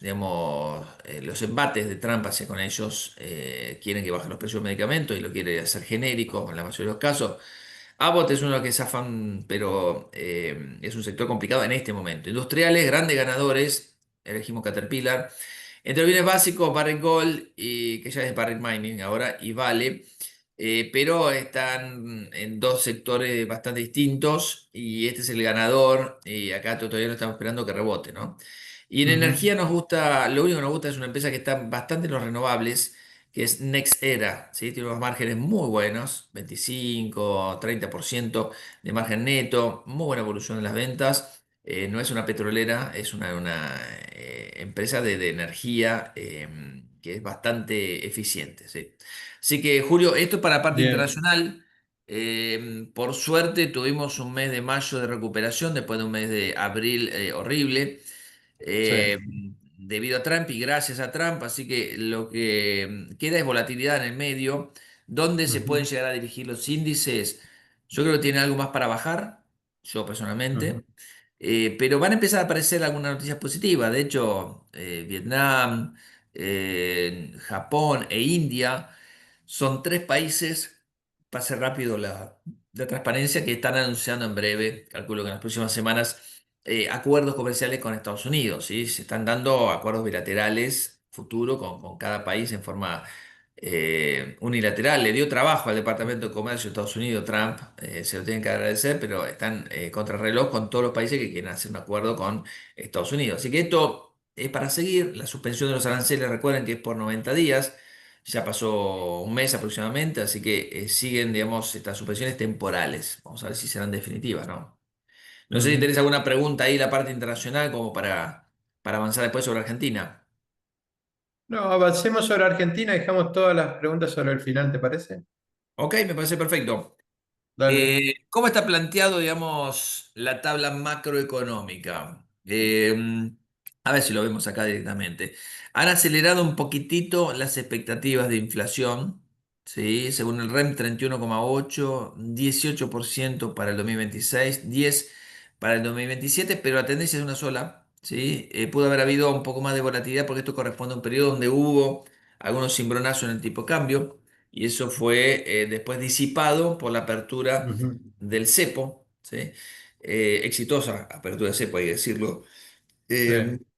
digamos, los embates de Trump hacia con ellos. Quieren que bajen los precios de medicamentos y lo quiere hacer genérico en la mayoría de los casos. Abbott es uno de los que zafan, pero es un sector complicado en este momento. Industriales, grandes ganadores, elegimos Caterpillar. Entre los bienes básicos, Barrick Gold, que ya es Barrick Mining ahora, y Vale, pero están en dos sectores bastante distintos y este es el ganador y acá todavía no estamos esperando que rebote, ¿no? Y en ujú. energía nos gusta, lo único que nos gusta es una empresa que está bastante en los renovables, que es NextEra, ¿sí? Tiene unos márgenes muy buenos, 25-30% de margen neto, muy buena evolución en las ventas. No es una petrolera, es una empresa de energía que es bastante eficiente, ¿sí? Así que, Julio, esto es para la parte Bien, internacional. Por suerte tuvimos un mes de mayo de recuperación después de un mes de abril horrible sí. eh, debido a Trump y gracias a Trump. Así que lo que queda es volatilidad en el medio. ¿Dónde se pueden Ujú, llegar a dirigir los índices? Yo creo que tiene algo más para bajar, yo ujú, personalmente. Pero van a empezar a aparecer algunas noticias positivas. De hecho, Vietnam, Japón e India son tres países, para ser rápido la transparencia, que están anunciando en breve, calculo que en las próximas semanas, acuerdos comerciales con Estados Unidos, ¿sí? Se están dando acuerdos bilaterales futuro con cada país en forma unilateral. Le dio trabajo al Departamento de Comercio de Estados Unidos, Trump, se lo tienen que agradecer, pero están contrarreloj con todos los países que quieren hacer un acuerdo con Estados Unidos. Así que esto es para seguir. La suspensión de los aranceles, recuerden que es por 90 días. Ya pasó un mes aproximadamente, así que siguen, digamos, estas suspensiones temporales. Vamos a ver si serán definitivas, ¿no? No sé si ujú. tenés alguna pregunta ahí, la parte internacional, como para avanzar después sobre Argentina. No, avancemos sobre Argentina, dejamos todas las preguntas sobre el final, ¿te parece? Ok, me parece perfecto. Dale. ¿Cómo está planteado, digamos, la tabla macroeconómica? A ver si lo vemos acá directamente. Han acelerado un poquitito las expectativas de inflación, ¿sí? Según el REM, 31,8, 18% para el 2026, 10 para el 2027, pero la tendencia es una sola, ¿sí? Pudo haber habido un poco más de volatilidad porque esto corresponde a un periodo donde hubo algunos cimbronazos en el tipo de cambio, y eso fue después disipado por la apertura ujú, del cepo, ¿sí? Exitosa apertura del cepo, hay que decirlo. sí,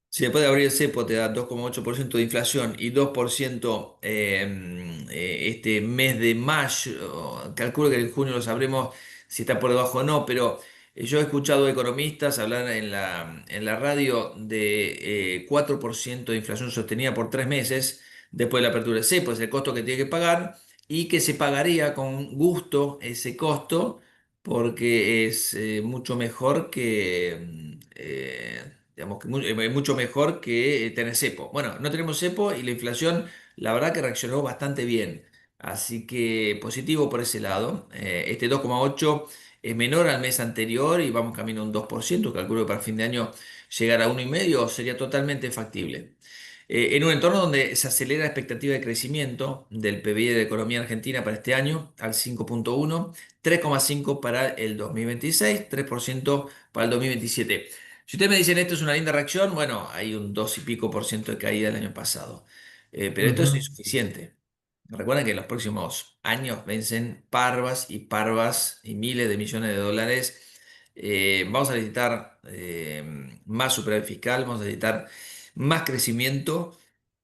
Si después de abrir el cepo te da 2,8% de inflación y 2% este mes de mayo, calculo que en junio lo sabremos si está por debajo o no, pero yo he escuchado economistas hablar en la radio de 4% de inflación sostenida por 3 meses después de la apertura del cepo, es el costo que tiene que pagar y que se pagaría con gusto ese costo porque es mucho mejor que, digamos que mucho mejor que tener cepo. Bueno, no tenemos cepo y la inflación, la verdad que reaccionó bastante bien. Así que positivo por ese lado. Este 2,8 es menor al mes anterior y vamos camino a un 2%. Calculo que para fin de año llegar a 1,5 sería totalmente factible. En un entorno donde se acelera la expectativa de crecimiento del PBI de la economía argentina para este año al 5,1, 3,5 para el 2026, 3% para el 2027. Si ustedes me dicen esto es una linda reacción, bueno, hay un 2 y pico por ciento de caída el año pasado. Pero esto es ujú, insuficiente. Recuerden que en los próximos años vencen parvas y miles de millones de dólares. Vamos a necesitar más superávit fiscal, vamos a necesitar más crecimiento,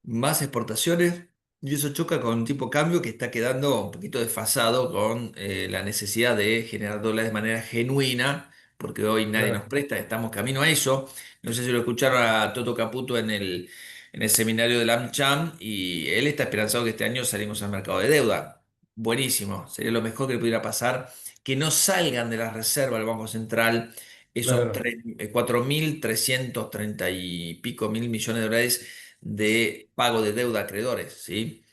más exportaciones, y eso choca con un tipo de cambio que está quedando un poquito desfasado con la necesidad de generar dólares de manera genuina, porque hoy nadie nos claro, presta, estamos camino a eso. No sé si lo escucharon a Toto Caputo en el seminario del AmCham, y él está esperanzado que este año salimos al mercado de deuda. Buenísimo, sería lo mejor que le pudiera pasar, que no salgan de la reserva del Banco Central esos claro, 4.330 y pico mil millones de dólares de pago de deuda a acreedores, ¿sí?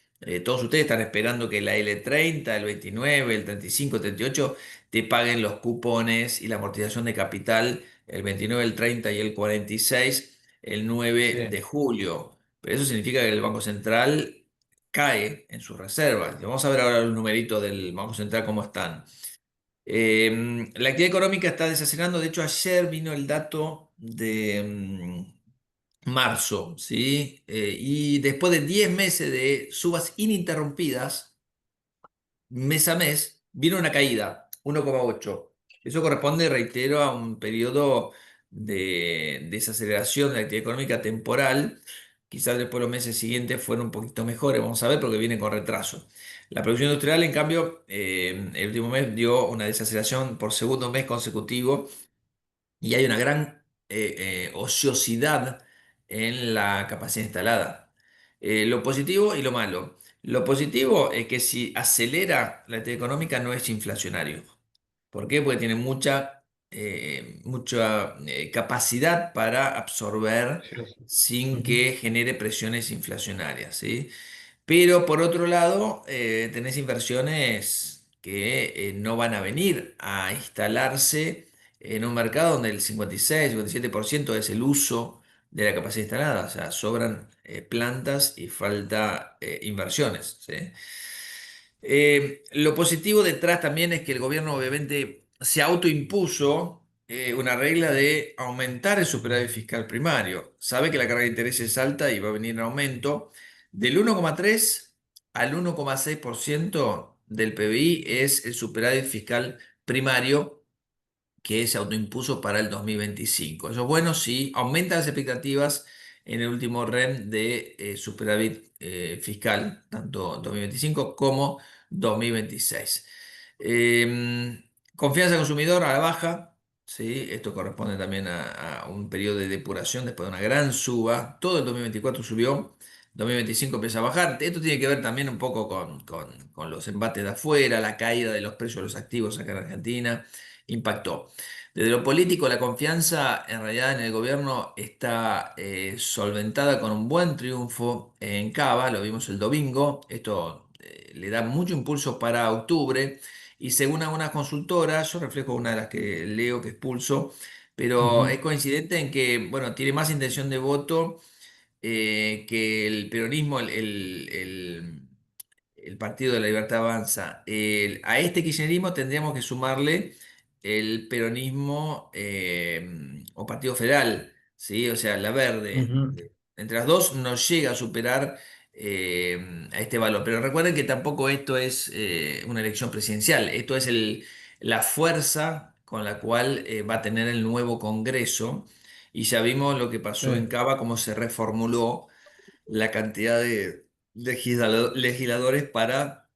Todos ustedes están esperando que la L30, el 29, el 35, el 38 te paguen los cupones y la amortización de capital el 29, el 30 y el 46 el 9 sí, de julio. Pero eso significa que el Banco Central cae en sus reservas. Vamos a ver ahora los numeritos del Banco Central cómo están. La actividad económica está desacelerando. De hecho, ayer vino el dato de marzo, ¿sí? Y después de 10 meses de subas ininterrumpidas, mes a mes, vino una caída, 1,8. Eso corresponde, reitero, a un periodo de desaceleración de la actividad económica temporal. Quizás después los meses siguientes fueron un poquito mejores, vamos a ver, porque viene con retraso. La producción industrial, en cambio, el último mes dio una desaceleración por segundo mes consecutivo y hay una gran ociosidad en la capacidad instalada. Lo positivo y lo malo. Lo positivo es que si acelera la actividad económica no es inflacionario. ¿Por qué? Porque tiene mucha capacidad para absorber sí, sí, sin ujú, que genere presiones inflacionarias, ¿sí? Pero por otro lado, tenés inversiones que no van a venir a instalarse en un mercado donde el 56-57% es el uso de la capacidad instalada. O sea, sobran plantas y falta inversiones, ¿sí? Lo positivo detrás también es que el gobierno obviamente se autoimpuso una regla de aumentar el superávit fiscal primario. Sabe que la carga de interés es alta y va a venir en aumento. Del 1,3 al 1,6% del PBI es el superávit fiscal primario que se autoimpuso para el 2025. Eso es bueno si aumenta las expectativas en el último REM de superávit fiscal, tanto 2025 como 2026. Confianza del consumidor a la baja. ¿Sí? Esto corresponde también a un periodo de depuración después de una gran suba. Todo el 2024 subió, 2025 empieza a bajar. Esto tiene que ver también un poco con los embates de afuera, la caída de los precios de los activos acá en Argentina impactó. Desde lo político, la confianza en realidad en el gobierno está solventada con un buen triunfo en Cava, lo vimos el domingo. Esto le da mucho impulso para octubre y según algunas consultoras, yo reflejo una de las que leo que es Pulso, pero es ujú, coincidente en que, bueno, tiene más intención de voto que el peronismo, el Partido de la Libertad Avanza. A este kirchnerismo tendríamos que sumarle el peronismo o Partido Federal, ¿sí? O sea, la verde. ujú, Entre las dos no llega a superar a este valor. Pero recuerden que tampoco esto es una elección presidencial, esto es la fuerza con la cual va a tener el nuevo Congreso. Y ya vimos lo que pasó en Sí. Cava, cómo se reformuló la cantidad de legisladores para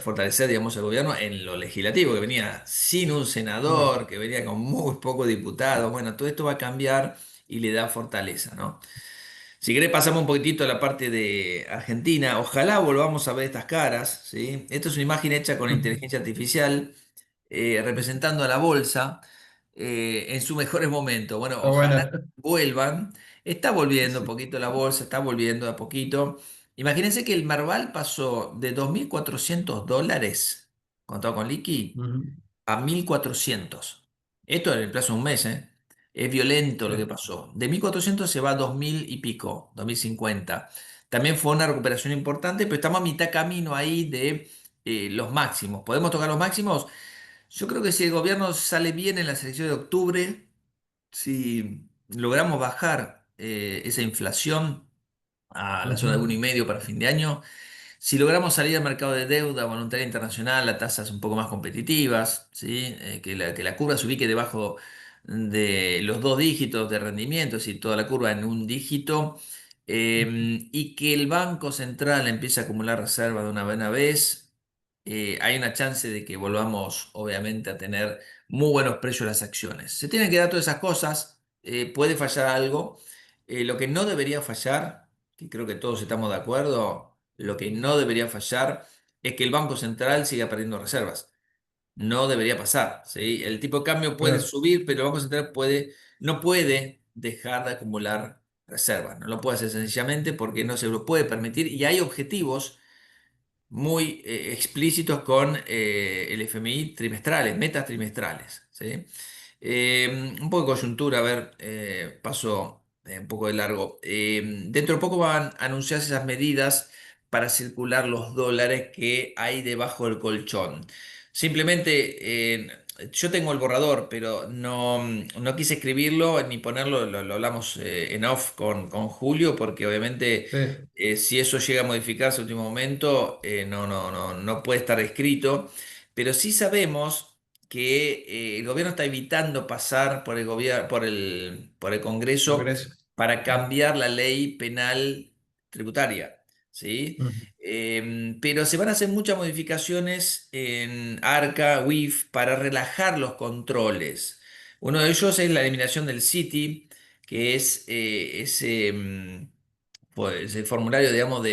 fortalecer, digamos, el gobierno en lo legislativo, que venía sin un Mm. senador, que venía con muy pocos diputados. Bueno, todo esto va a cambiar y le da fortaleza, ¿no? Si querés pasamos un poquitito a la parte de Argentina. Ojalá volvamos a ver estas caras, ¿sí? Esto es una imagen hecha con inteligencia artificial representando a la bolsa en sus mejores momentos. Bueno, Está ojalá bueno. vuelvan. Está volviendo un Sí. poquito la bolsa, está volviendo de a poquito. Imagínense que el Marval pasó de $2.400, contado con liqui, Ujú. a 1.400. Esto en el plazo de un mes, ¿eh? Es violento Sí. lo que pasó. De 1.400 se va a 2.000 y pico, 2.050. También fue una recuperación importante, pero estamos a mitad camino ahí de los máximos. ¿Podemos tocar los máximos? Yo creo que si el gobierno sale bien en la elección de octubre, si logramos bajar esa inflación a la zona de Ujú. 1,5 para fin de año, si logramos salir al mercado de deuda voluntaria internacional a tasas un poco más competitivas, ¿sí? Que la curva se ubique debajo de los dos dígitos de rendimiento, es decir, toda la curva en un dígito, y que el Banco Central empiece a acumular reservas de una buena vez, hay una chance de que volvamos, obviamente, a tener muy buenos precios las acciones. Se tienen que dar todas esas cosas, puede fallar algo. Lo que no debería fallar, que creo que todos estamos de acuerdo, lo que no debería fallar es que el Banco Central siga perdiendo reservas. No debería pasar, ¿sí? El tipo de cambio puede Claro. subir, pero el Banco Central no puede dejar de acumular reservas. No lo puede hacer sencillamente porque no se lo puede permitir y hay objetivos muy explícitos con el FMI trimestrales, metas trimestrales, ¿sí? Un poco de coyuntura, a ver, paso un poco de largo. Dentro de poco van a anunciarse esas medidas para circular los dólares que hay debajo del colchón. Simplemente, yo tengo el borrador, pero no quise escribirlo ni ponerlo, lo hablamos en off con Julio, porque obviamente Sí. si eso llega a modificarse en último momento, no puede estar escrito, pero sí sabemos que el gobierno está evitando pasar por el gobierno, por el Congreso Congreso. para Mm. cambiar la ley penal tributaria, ¿sí? Ujú. Pero se van a hacer muchas modificaciones en ARCA, WIF, para relajar los controles. Uno de ellos es la eliminación del CITI, que es ese pues, el formulario, digamos,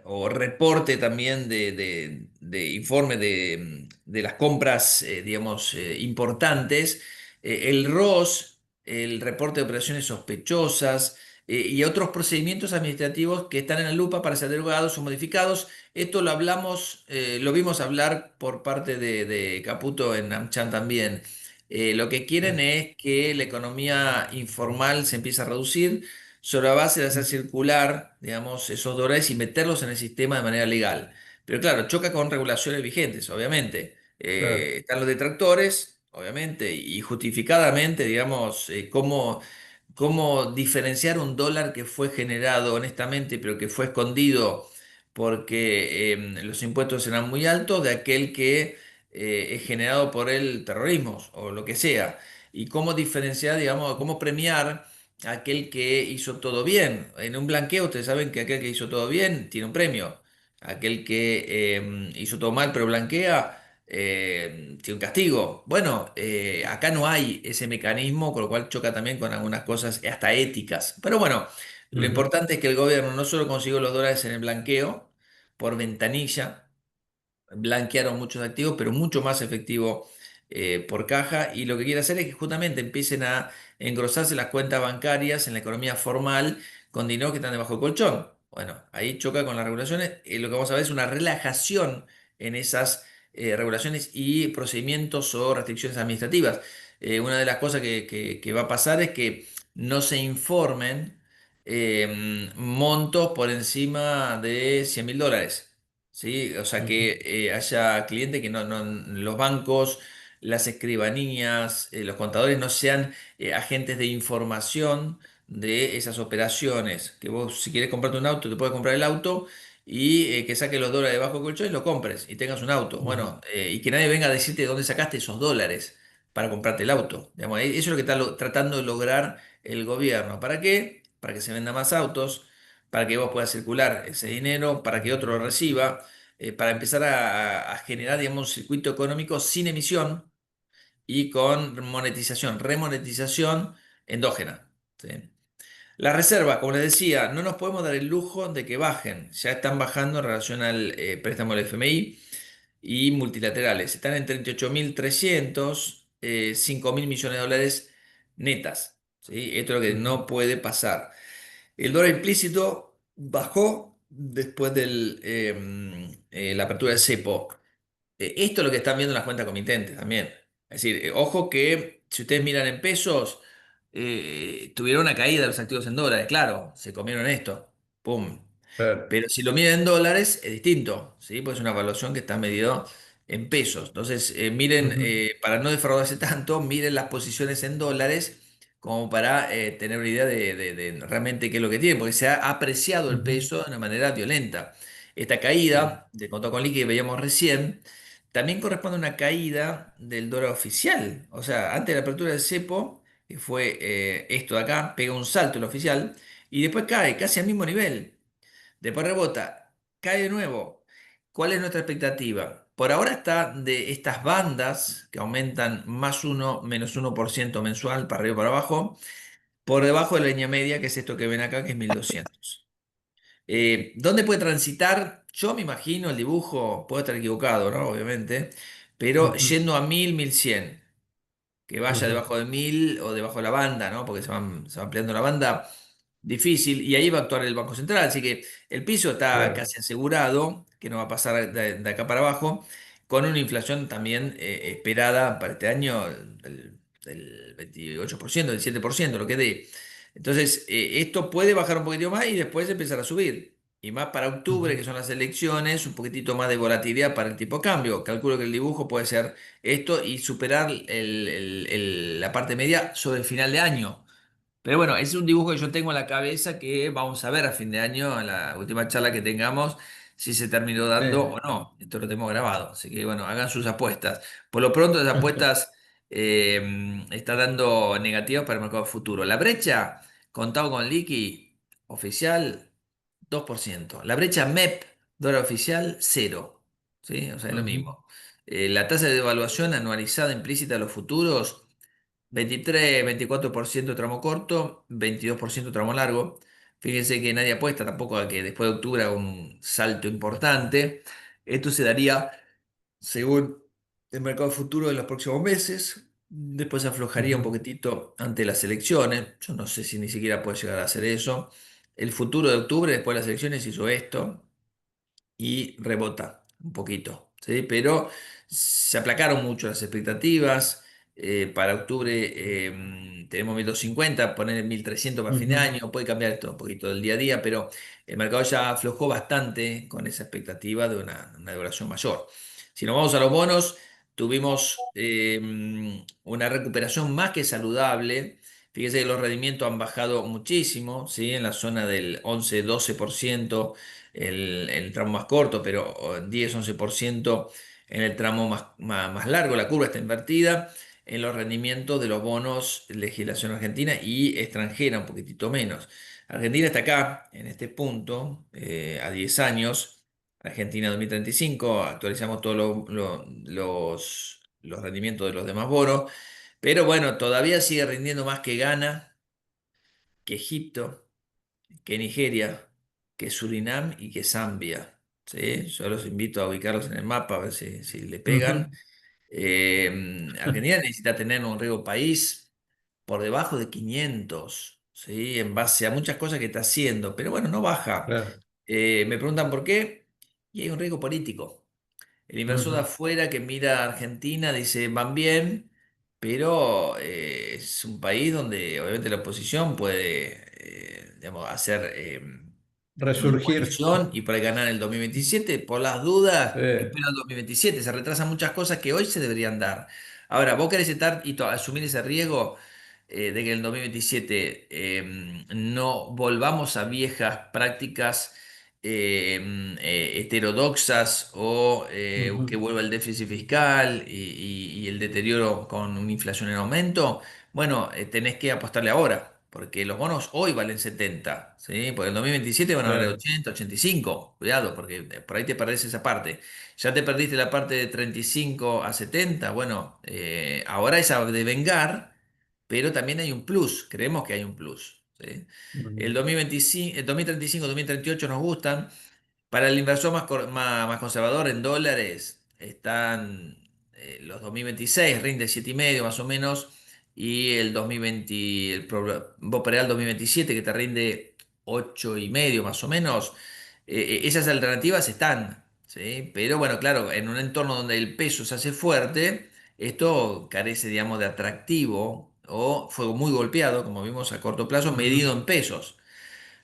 o reporte también de informe de las compras, digamos, importantes, el ROS, el reporte de operaciones sospechosas, y otros procedimientos administrativos que están en la lupa para ser derogados o modificados. Esto lo hablamos, lo vimos hablar por parte de Caputo en AmCham también. Lo que Sí. quieren es que la economía informal se empiece a reducir sobre la base de hacer Mm. circular, digamos, esos dólares y meterlos en el sistema de manera legal. Pero claro, choca con regulaciones vigentes, obviamente. Claro. Están los detractores, obviamente, y justificadamente, digamos, cómo diferenciar un dólar que fue generado honestamente, pero que fue escondido porque los impuestos eran muy altos, de aquel que es generado por el terrorismo o lo que sea. Y cómo diferenciar, digamos, cómo premiar a aquel que hizo todo bien. En un blanqueo, ustedes saben que aquel que hizo todo bien tiene un premio. Aquel que hizo todo mal pero blanquea tiene un castigo. Bueno, acá no hay ese mecanismo, con lo cual choca también con algunas cosas hasta éticas. Pero bueno, lo Ujú. importante es que el gobierno no solo consiguió los dólares en el blanqueo por ventanilla, blanquearon muchos activos, pero mucho más efectivo por caja. Y lo que quiere hacer es que justamente empiecen a engrosarse las cuentas bancarias en la economía formal con dinero que están debajo del colchón. Bueno, ahí choca con las regulaciones. Lo que vamos a ver es una relajación en esas regulaciones y procedimientos o restricciones administrativas. Una de las cosas que va a pasar es que no se informen montos por encima de $100.000. ¿Sí? O sea, Ujú. que haya clientes que los bancos las escribanías, los contadores no sean agentes de información de esas operaciones. Que vos, si quieres comprarte un auto, te puedes comprar el auto y que saques los dólares debajo del colchón y lo compres y tengas un auto. Ujú. Bueno, y que nadie venga a decirte de dónde sacaste esos dólares para comprarte el auto. Digamos, eso es lo que está tratando de lograr el gobierno. ¿Para qué? Para que se vendan más autos, para que vos puedas circular ese dinero, para que otro lo reciba, para empezar a generar, digamos, un circuito económico sin emisión y con monetización, remonetización endógena. ¿Sí? Las reservas, como les decía, no nos podemos dar el lujo de que bajen. Ya están bajando en relación al préstamo del FMI y multilaterales. Están en 38.300, 5.000 millones de dólares netas. ¿Sí? Esto es lo que Ujú. no puede pasar. El dólar implícito bajó después de la apertura del cepo. Esto es lo que están viendo las cuentas comitentes también. Es decir, ojo que si ustedes miran en pesos, tuvieron una caída de los activos en dólares, claro, se comieron esto. ¡Pum! Claro. Pero si lo miden en dólares es distinto, ¿sí? Pues es una evaluación que está medido en pesos. Entonces, miren, Ujú. para no defraudarse tanto, miren las posiciones en dólares como para tener una idea de realmente qué es lo que tienen, porque se ha apreciado el Ujú. peso de una manera violenta. Esta Sí. caída de contado con liqui que veíamos recién, también corresponde a una caída del dólar oficial. O sea, antes de la apertura del cepo, que fue esto de acá, pega un salto el oficial y después cae casi al mismo nivel. Después rebota, cae de nuevo. ¿Cuál es nuestra expectativa? Por ahora está de estas bandas que aumentan +1, -1% mensual, para arriba y para abajo, por debajo de la línea media, que es esto que ven acá, que es 1.200. ¿Dónde puede transitar? Yo me imagino el dibujo, puedo estar equivocado, ¿no? Obviamente, pero Ujú. yendo a 1.000, 1.100, que vaya Ujú. debajo de 1.000 o debajo de la banda, ¿no? Porque se va ampliando la banda, difícil, y ahí va a actuar el Banco Central. Así que el piso está Claro. casi asegurado, que no va a pasar de acá para abajo, con una inflación también esperada para este año del 28%, del 7%, lo que dé. Entonces, esto puede bajar un poquitito más y después empezar a subir. Y más para octubre, Ujú. que son las elecciones, un poquitito más de volatilidad para el tipo de cambio. Calculo que el dibujo puede ser esto y superar la parte media sobre el final de año. Pero bueno, ese es un dibujo que yo tengo en la cabeza que vamos a ver a fin de año, en la última charla que tengamos, si se terminó Sí. dando o no. Esto lo tenemos grabado, así que bueno, hagan sus apuestas. Por lo pronto, las apuestas están dando negativas para el mercado futuro. La brecha, contado con liqui, oficial, 2%. La brecha MEP, dólar oficial, 0. ¿Sí? O sea, es lo Ujú. mismo. La tasa de devaluación anualizada implícita de los futuros, 23, 24% tramo corto, 22% tramo largo. Fíjense que nadie apuesta tampoco a que después de octubre haga un salto importante. Esto se daría según el mercado futuro de los próximos meses. Después aflojaría un Ujú. poquitito ante las elecciones. Yo no sé si ni siquiera puede llegar a hacer eso. El futuro de octubre, después de las elecciones, hizo esto y rebota un poquito, ¿sí? Pero se aplacaron mucho las expectativas. Para octubre tenemos 1.250, poner 1.300 para fin de Ujú. año, puede cambiar esto un poquito del día a día, pero el mercado ya aflojó bastante con esa expectativa de una duración mayor. Si nos vamos a los bonos, tuvimos una recuperación más que saludable. Fíjese que los rendimientos han bajado muchísimo, ¿sí? En la zona del 11, 12% el tramo más corto, pero 10, 11% en el tramo más largo. La curva está invertida en los rendimientos de los bonos, legislación argentina y extranjera, un poquitito menos. Argentina está acá, en este punto, a 10 años. Argentina 2035, actualizamos todos los rendimientos de los demás bonos, pero bueno, todavía sigue rindiendo más que Ghana, que Egipto, que Nigeria, que Surinam y que Zambia. ¿Sí? Yo los invito a ubicarlos en el mapa a ver si le pegan. Ujú. Argentina necesita tener un riesgo país por debajo de 500, ¿sí? En base a muchas cosas que está haciendo, pero bueno, no baja. Claro. Me preguntan por qué, y hay un riesgo político. El inversor de Ujú. afuera que mira a Argentina dice, van bien, pero es un país donde obviamente la oposición puede, digamos, hacer una Resurgir. oposición y para ganar el 2027. Por las Sí. dudas, espera el 2027. Se retrasan muchas cosas que hoy se deberían dar. Ahora, ¿vos querés estar y asumir ese riesgo de que en el 2027 no volvamos a viejas prácticas heterodoxas o que Ujú. vuelva el déficit fiscal y el deterioro con una inflación en aumento? Bueno, tenés que apostarle ahora. Porque los bonos hoy valen 70, ¿sí? Porque el 2027 van a valer Claro. 80, 85. Cuidado, porque por ahí te perdés esa parte. Ya te perdiste la parte de 35 a 70. Bueno, ahora es a devengar, pero también hay un plus. Creemos que hay un plus, ¿sí? El Ujú. 2025, el 2035, 2038 nos gustan. Para el inversor más conservador en dólares están los 2026, rinde 7,5 más o menos, y el 2020, Book Real 2027 que te rinde 8,5 más o menos. Esas alternativas están, ¿sí? Pero bueno, claro, en un entorno donde el peso se hace fuerte, esto carece, digamos, de atractivo o fue muy golpeado, como vimos a corto plazo, medido Ujú. en pesos.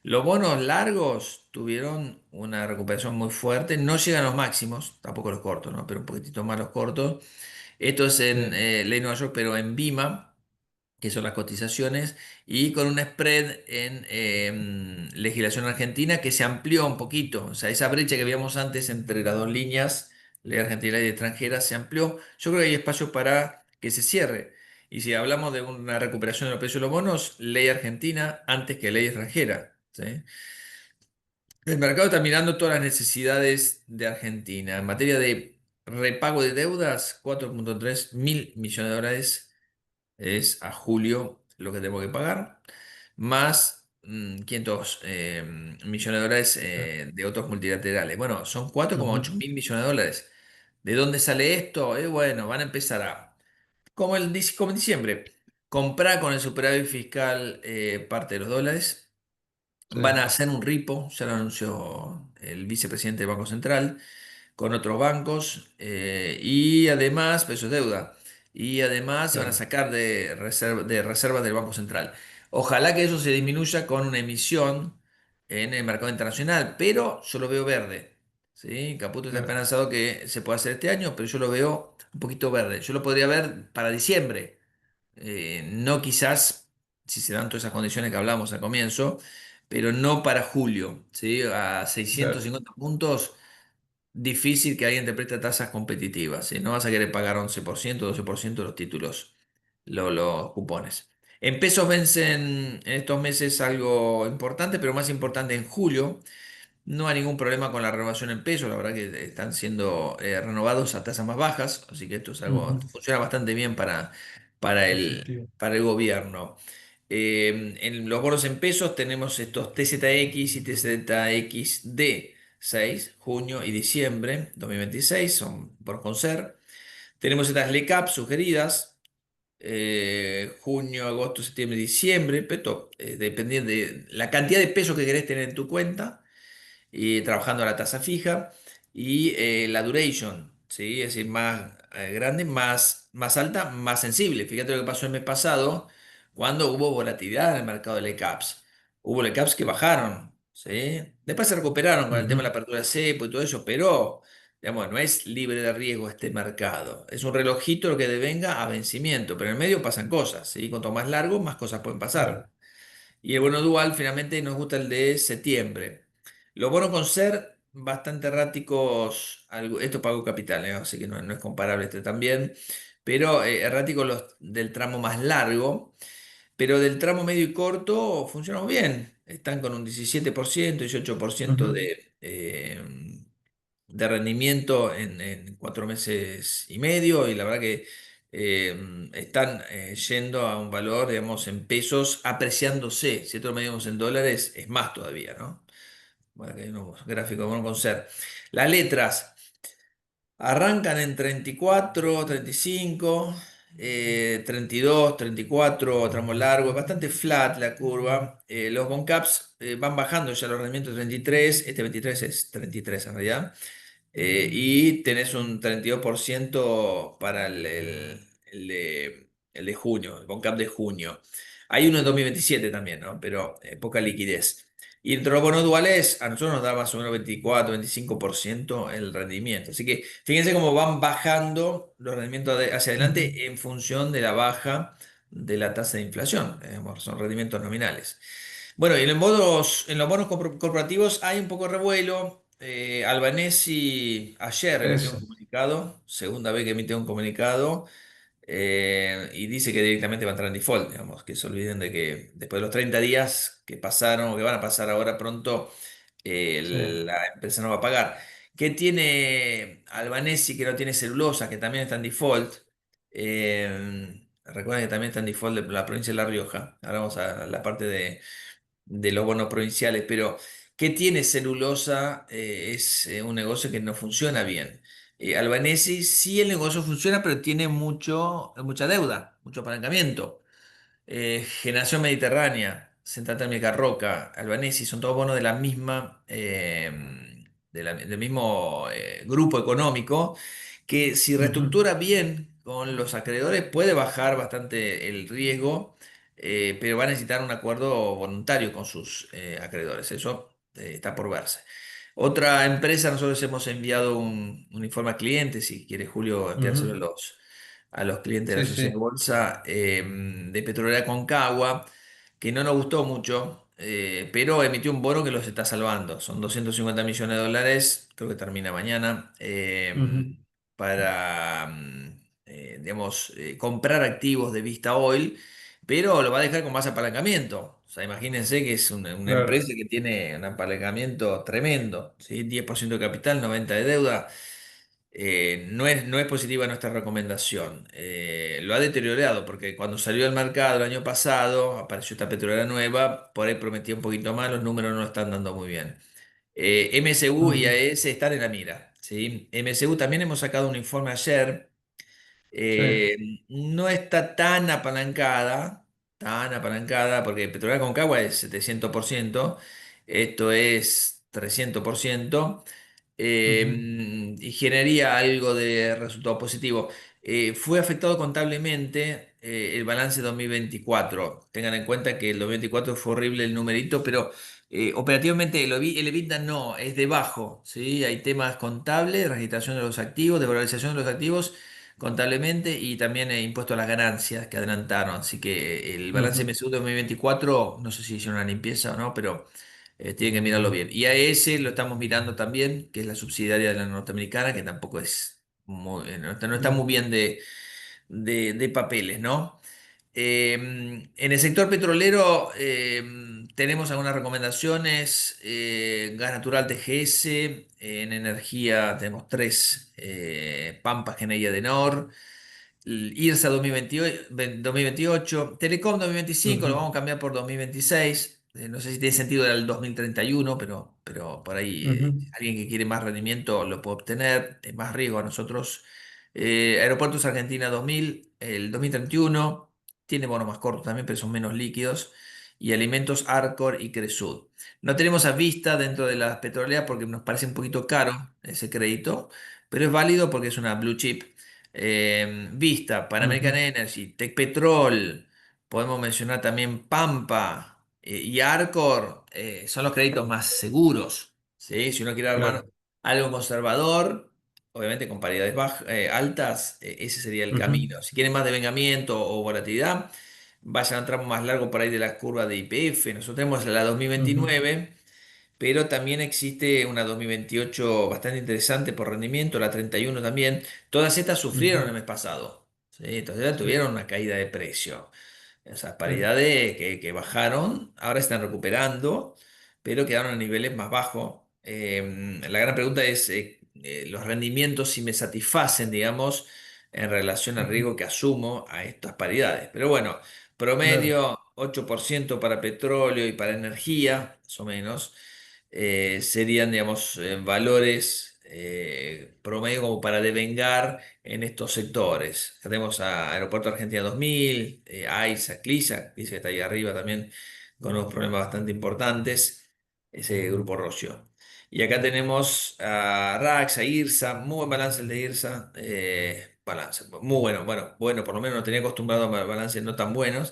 Los bonos largos tuvieron una recuperación muy fuerte, no llegan a los máximos, tampoco los cortos, ¿no? Pero un poquitito más los cortos. Esto es en Sí, Ley Nueva York, pero en BIMA, que son las cotizaciones, y con un spread en legislación argentina que se amplió un poquito. O sea, esa brecha que habíamos antes entre las dos líneas, ley argentina y extranjera, se amplió. Yo creo que hay espacio para que se cierre. Y si hablamos de una recuperación de los precios de los bonos, ley argentina antes que ley extranjera, ¿sí? El mercado está mirando todas las necesidades de Argentina. En materia de repago de deudas, 4,3 mil millones de dólares es a julio lo que tengo que pagar, más 500 millones de dólares claro. de otros multilaterales. Bueno, son 4,8 Ujú. mil millones de dólares. ¿De dónde sale esto? Bueno, van a empezar a, como en diciembre, comprar con el superávit fiscal parte de los dólares. Sí, Van a hacer un repo, ya lo anunció el vicepresidente del Banco Central, con otros bancos y además, peso es deuda, y además se van a claro, sacar de reservas del Banco Central. Ojalá que eso se disminuya con una emisión en el mercado internacional, pero yo lo veo verde. ¿Sí? Caputo está claro, esperanzado que se pueda hacer este año, pero yo lo veo un poquito verde. Yo lo podría ver para diciembre. No quizás si se dan todas esas condiciones que hablamos al comienzo, pero no para julio, ¿sí? A claro, 650 puntos, difícil que alguien te preste tasas competitivas, ¿sí? No vas a querer pagar 11%, 12% los títulos, los cupones. En pesos vencen en estos meses algo importante, pero más importante en julio. No hay ningún problema con la renovación en pesos, la verdad que están siendo renovados a tasas más bajas, así que esto es algo ujú. funciona bastante bien para Positivo. para el gobierno. En los bonos en pesos tenemos estos TZX y TZXD 6, junio y diciembre 2026, son por Concer. Tenemos estas LECAP sugeridas, junio, agosto, septiembre, diciembre, pero dependiendo de la cantidad de pesos que querés tener en tu cuenta y trabajando a la tasa fija y la duration, ¿sí? Es decir, más grande, más alta, más sensible. Fíjate lo que pasó el mes pasado cuando hubo volatilidad en el mercado de LECAPs. Hubo LECAPs que bajaron, ¿sí? Después se recuperaron con el tema de la Ujú. apertura de cepo y todo eso, pero digamos, no es libre de riesgo este mercado. Es un relojito lo que devenga a vencimiento, pero en el medio pasan cosas, ¿sí? Cuanto más largo, más cosas pueden pasar. Claro, Y el bono dual finalmente nos gusta el de septiembre. Los bonos con ser bastante erráticos, esto pago capital, así que no es comparable este también, pero erráticos los del tramo más largo, pero del tramo medio y corto funcionan bien. Están con un 17%, 18% ujú. de rendimiento en 4 meses y medio y la verdad que están yendo a un valor, digamos, en pesos, apreciándose. Si esto lo medimos en dólares, es más todavía, ¿no? Bueno, aquí hay unos gráficos, vamos a conocer. Las letras arrancan en 34, 35, 32, 34, tramo largo, es bastante flat la curva. Los bond caps van bajando ya los rendimientos 33, este 23 es 33 en realidad. Y tenés un 32% para el de junio, el Concap de junio. Hay uno en 2027 también, ¿no? Pero poca liquidez. Y entre los bonos duales, a nosotros nos da más o menos 24-25% el rendimiento. Así que fíjense cómo van bajando los rendimientos hacia Ujú. adelante en función de la baja de la tasa de inflación. Son rendimientos nominales. Bueno, y en los bonos corporativos hay un poco de revuelo. Albanesi ayer emitió un Eso. comunicado, segunda vez que emite un comunicado, y dice que directamente va a entrar en default, digamos, que se olviden de que después de los 30 días que pasaron o que van a pasar ahora pronto, Sí. la empresa no va a pagar. ¿Qué tiene Albanesi que no tiene celulosa, que también está en default? Recuerden que también está en default de la provincia de La Rioja. Ahora vamos a la parte de los bonos provinciales, pero ¿qué tiene celulosa? Es un negocio que no funciona bien. Albanesi sí el negocio funciona, pero tiene mucha deuda, mucho apalancamiento. Generación Mediterránea, Central Térmica Roca, Albanesi, son todos bonos de la misma, del mismo grupo económico, que si Ujú. reestructura bien con los acreedores puede bajar bastante el riesgo, pero va a necesitar un acuerdo voluntario con sus acreedores. Eso está por verse. Otra empresa, nosotros hemos enviado un informe a clientes, si quiere Julio enviárselo Ujú. a los clientes de la Sí, sociedad de sí. bolsa, de Petrolera Concagua, que no nos gustó mucho, pero emitió un bono que los está salvando. Son 250 millones de dólares, creo que termina mañana, Ujú. para, digamos, comprar activos de Vista Oil, pero lo va a dejar con más apalancamiento. O sea, imagínense que es una Claro. empresa que tiene un apalancamiento tremendo, ¿sí? 10% de capital, 90% de deuda. No es positiva nuestra recomendación. Lo ha deteriorado porque cuando salió al mercado el año pasado, apareció esta petrolera nueva, por ahí prometía un poquito más, los números no lo están dando muy bien. MSU y Ujú. AES están en la mira, ¿sí? MSU también hemos sacado un informe ayer. Sí. eh, no está tan apalancada, porque Petrolera Concagua es 700%, esto es 300%, Ujú. y generaría algo de resultado positivo. Fue afectado contablemente el balance 2024. Tengan en cuenta que el 2024 fue horrible el numerito, pero operativamente el EBITDA no, es de bajo, ¿sí? Hay temas contables, registración de los activos, de valorización de los activos contablemente y también impuesto a las ganancias que adelantaron. Así que el balance Ujú. MSU 2024, no sé si hicieron una limpieza o no, pero tienen que mirarlo bien. Y a ese lo estamos mirando también, que es la subsidiaria de la norteamericana, que tampoco no está muy bien de papeles, ¿no? En el sector petrolero tenemos algunas recomendaciones. Gas natural TGS, en energía tenemos tres, Pampa, Geneia de Nor, IRSA 2028, Telecom 2025, lo Ujú. vamos a cambiar por 2026. No sé si tiene sentido el 2031, pero por ahí Ujú. alguien que quiere más rendimiento lo puede obtener, es más riesgo a nosotros. Aeropuertos Argentina 2000, el 2031, tiene bonos más cortos también, pero son menos líquidos. Y Alimentos Arcor y Cresud. No tenemos a Vista dentro de las petroleras porque nos parece un poquito caro ese crédito, pero es válido porque es una blue chip. Vista, Pan American Ujú. Energy, Tecpetrol, podemos mencionar también Pampa, y Arcor, son los créditos más seguros, ¿sí? Si uno quiere armar Claro. algo conservador, obviamente con paridades altas, ese sería el Ujú. camino. Si quieren más devengamiento o volatilidad, vayan a un tramo más largo por ahí de la curva de YPF. Nosotros tenemos la Ujú. 2029, pero también existe una 2028 bastante interesante por rendimiento, la 31 también. Todas estas sufrieron el Ujú. mes pasado, ¿sí? Entonces ya Sí. tuvieron una caída de precio. Esas Sí. paridades que bajaron, ahora están recuperando, pero quedaron a niveles más bajos. La gran pregunta es, los rendimientos si me satisfacen, digamos, en relación al Ujú. riesgo que asumo a estas paridades. Pero bueno, Claro. promedio 8% para petróleo y para energía, más o menos, serían, digamos, valores promedio como para devengar en estos sectores. Tenemos a Aeropuerto Argentina 2000, AISA, CLISA, dice que está ahí arriba también con unos problemas bastante importantes, ese grupo Rocio. Y acá tenemos a RAX, a IRSA, muy buen balance el de IRSA, balance, muy bueno, bueno, por lo menos no tenía acostumbrado a balances no tan buenos.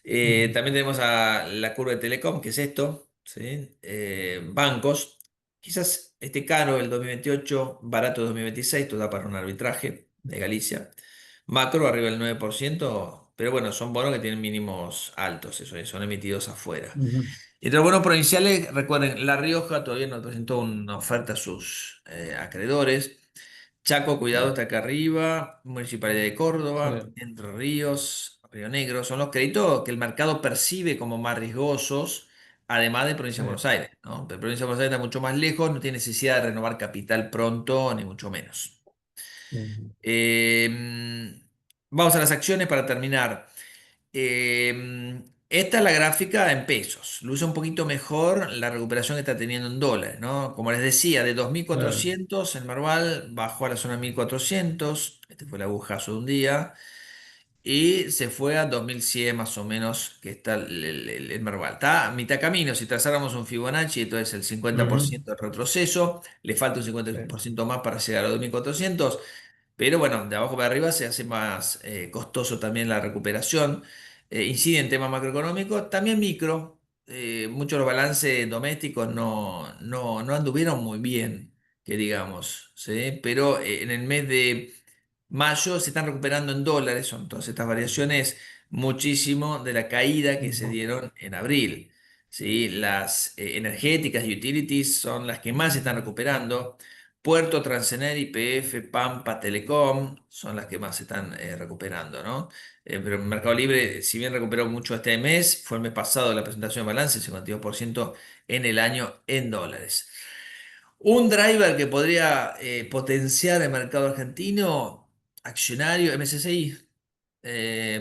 Ujú. También tenemos a la curva de Telecom, que es esto, ¿sí? Bancos, quizás esté caro el 2028, barato el 2026, todo da para un arbitraje de Galicia. Macro arriba del 9%, pero bueno, son bonos que tienen mínimos altos, eso es, son emitidos afuera. Ujú. Entre los bonos provinciales, recuerden, La Rioja todavía no presentó una oferta a sus acreedores. Chaco, cuidado, está acá arriba. Municipalidad de Córdoba, Sí. Entre Ríos, Río Negro. Son los créditos que el mercado percibe como más riesgosos, además de Provincia de Buenos Sí. Aires, ¿no? Pero Provincia de Buenos Aires está mucho más lejos, no tiene necesidad de renovar capital pronto, ni mucho menos. Ujú. Eh, Vamos a las acciones para terminar. Esta es la gráfica en pesos. Luce un poquito mejor la recuperación que está teniendo en dólares, ¿no? Como les decía, de Claro. 2.400 el Merval bajó a la zona de 1.400. Este fue el agujazo de un día. Y se fue a 2.100 más o menos, que está el Merval. Está a mitad camino. Si trazáramos un Fibonacci, entonces el cincuenta por Ujú. ciento de retroceso. Le falta un Sí. 50% más para llegar a 2.400. Pero bueno, de abajo para arriba se hace más costoso también la recuperación. Incide en temas macroeconómicos, también micro. Muchos de los balances domésticos no anduvieron muy bien, que digamos, ¿sí? Pero en el mes de mayo se están recuperando en dólares, son todas estas variaciones, muchísimo de la caída que se Ujú. dieron en abril. ¿Sí? Las energéticas y utilities son las que más se están recuperando. Puerto, Transener, YPF, Pampa, Telecom son las que más se están recuperando, ¿no? Pero el Mercado Libre, si bien recuperó mucho este mes, fue el mes pasado la presentación de balance, el 52% en el año en dólares. Un driver que podría potenciar el mercado argentino, accionario, MSCI,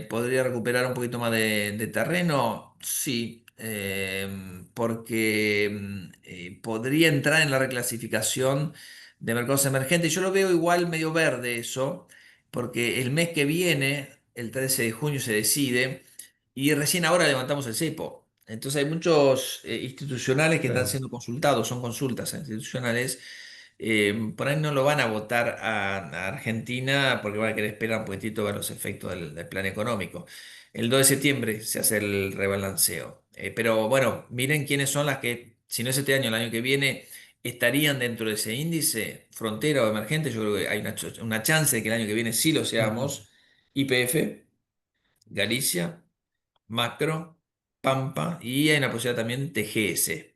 podría recuperar un poquito más de terreno, sí, porque podría entrar en la reclasificación de mercados emergentes. Yo lo veo igual medio verde eso, porque el mes que viene, el 13 de junio, se decide y recién ahora levantamos el cepo. Entonces hay muchos institucionales que Sí. están siendo consultados, son consultas institucionales. Por ahí no lo van a votar a Argentina porque van a querer esperar un poquitito a ver los efectos del plan económico. El 2 de septiembre se hace el rebalanceo. Pero bueno, miren quiénes son las que, si no es este año, el año que viene, estarían dentro de ese índice, frontera o emergente. Yo creo que hay una chance de que el año que viene sí lo Ujú. seamos. YPF, Galicia, Macro, Pampa y hay una posibilidad también TGS.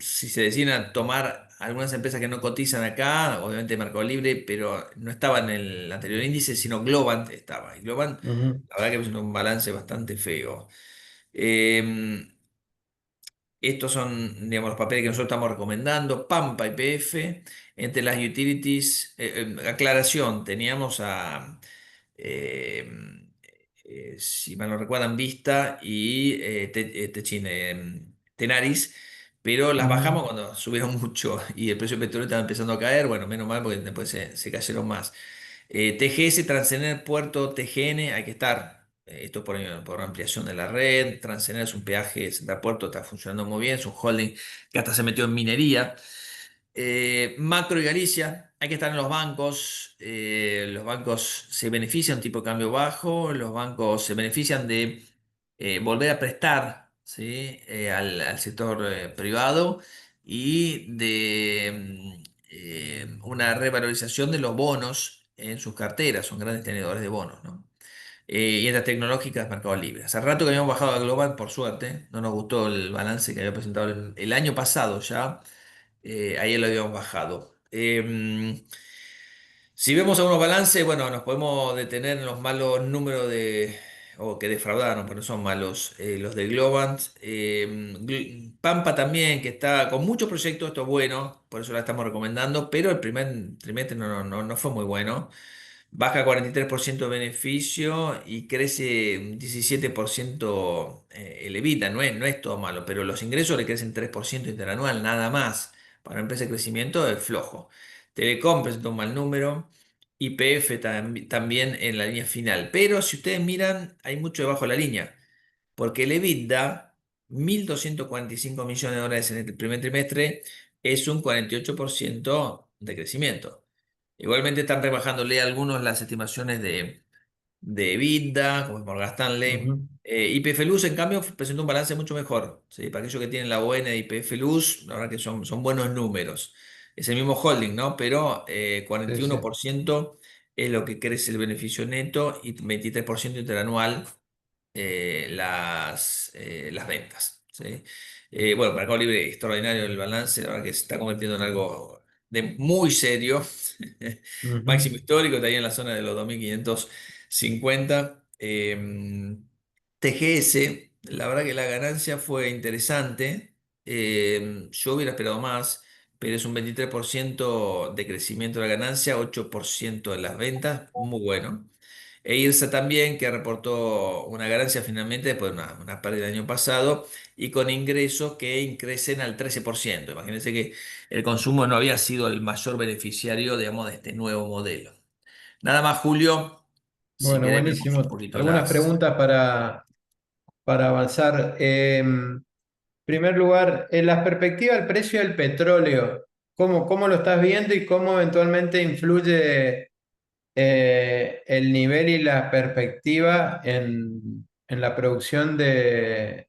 Si se deciden a tomar algunas empresas que no cotizan acá, obviamente Mercado Libre, pero no estaba en el anterior índice, sino Globant estaba. Y Globant, Ujú. la verdad que presentó un balance bastante feo. Eh, Estos son, digamos, los papeles que nosotros estamos recomendando. Pampa y PF. Entre las utilities, aclaración, teníamos a, eh, si mal no recuerdan, Vista y Techin, Tenaris, pero las Ujú. bajamos cuando subieron mucho y el precio del petróleo estaba empezando a caer. Bueno, menos mal porque después se cayeron más. TGS, Transener, Puerto, TGN, hay que estar. Esto por ampliación de la red. Transener es un peaje central puerto, está funcionando muy bien. Es un holding que hasta se metió en minería. Macro y Galicia, hay que estar en los bancos. Los bancos se benefician de un tipo de cambio bajo. Los bancos se benefician de volver a prestar, ¿sí? Al sector privado y de una revalorización de los bonos en sus carteras. Son grandes tenedores de bonos, ¿no? Y en las tecnológicas, Mercado Libre. Hace rato que habíamos bajado a Global, por suerte. No nos gustó el balance que había presentado el año pasado ya. Ahí lo habíamos bajado. Si vemos algunos balances, bueno, nos podemos detener en los malos números o que defraudaron, pero no son malos, los de Globant. Pampa también, que está con muchos proyectos, esto es bueno, por eso la estamos recomendando, pero el primer trimestre no fue muy bueno. Baja 43% de beneficio y crece un 17% el EBITDA. No es todo malo, pero los ingresos le crecen 3% interanual, nada más. Para una empresa de crecimiento es flojo. Telecom presentó un mal número. YPF también en la línea final. Pero si ustedes miran, hay mucho debajo de la línea. Porque el EBITDA, 1.245 millones de dólares en el primer trimestre, es un 48% de crecimiento. Igualmente están rebajándole a algunos las estimaciones de EBITDA, como es Morgan Stanley. Ujú. YPF Luz, en cambio, presentó un balance mucho mejor. ¿Sí? Para aquellos que tienen la ON de YPF Luz, la verdad que son buenos números. Es el mismo holding, ¿no? Pero Sí, cuarenta y sí. uno por ciento es lo que crece el beneficio neto y 23% interanual las ventas. ¿Sí? Bueno, Mercado Libre, extraordinario el balance, la verdad que se está convirtiendo en algo de muy serio. Ujú. Máximo histórico, está ahí en la zona de los 2550. TGS, la verdad que la ganancia fue interesante. Yo hubiera esperado más, pero es un 23% de crecimiento de la ganancia, 8% de las ventas, muy bueno. E IRSA también, que reportó una ganancia finalmente después de una pérdida el año pasado y con ingresos que crecen al 13%. Imagínense que el consumo no había sido el mayor beneficiario, digamos, de este nuevo modelo. Nada más, Julio, si Bueno, querés vemos un buenísimo. poquito Algunas las... preguntas para avanzar. En primer lugar, en la perspectiva del precio del petróleo, ¿cómo lo estás viendo y cómo eventualmente influye el nivel y la perspectiva en la producción de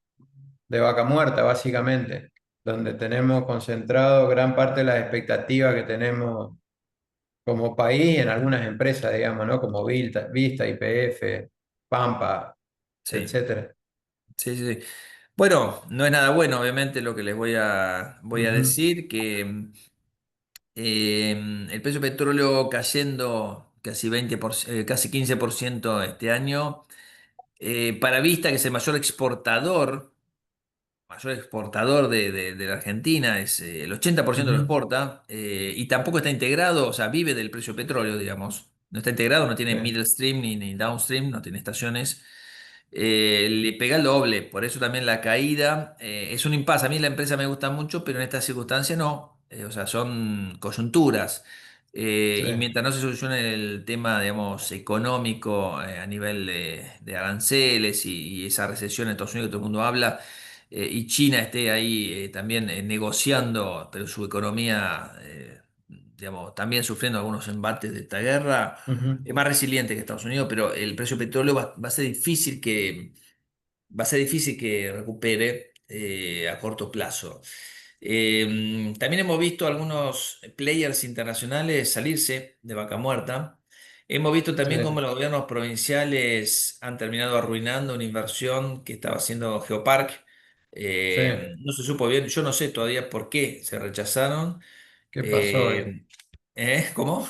vaca muerta, básicamente, donde tenemos concentrado gran parte de las expectativas que tenemos como país en algunas empresas, digamos, ¿no? Como Vista, YPF, Pampa, Sí, etcétera. sí, sí. Sí. Bueno, no es nada bueno, obviamente, lo que les voy a Ujú. decir, que el precio del petróleo cayendo casi 20%, casi 15% este año. Para Vista, que es el mayor exportador de la Argentina, el 80% lo Ujú. exporta, y tampoco está integrado, o sea, vive del precio del petróleo, digamos. No está integrado, no tiene Sí. middle stream ni downstream, no tiene estaciones. Le pega el doble, por eso también la caída es un impasse. A mí la empresa me gusta mucho, pero en estas circunstancias no. O sea, son coyunturas. Sí. Y mientras no se solucione el tema, digamos, económico a nivel de aranceles y esa recesión en Estados Unidos que todo el mundo habla, y China esté ahí también negociando, pero su economía, digamos, también sufriendo algunos embates de esta guerra, Ujú. es más resiliente que Estados Unidos, pero el precio del petróleo va a ser difícil que recupere a corto plazo. También hemos visto algunos players internacionales salirse de vaca muerta. Hemos visto Sí. también cómo los gobiernos provinciales han terminado arruinando una inversión que estaba haciendo Geopark. Sí. No se supo bien, yo no sé todavía por qué se rechazaron. ¿Qué pasó ahí? Eh, ¿Cómo?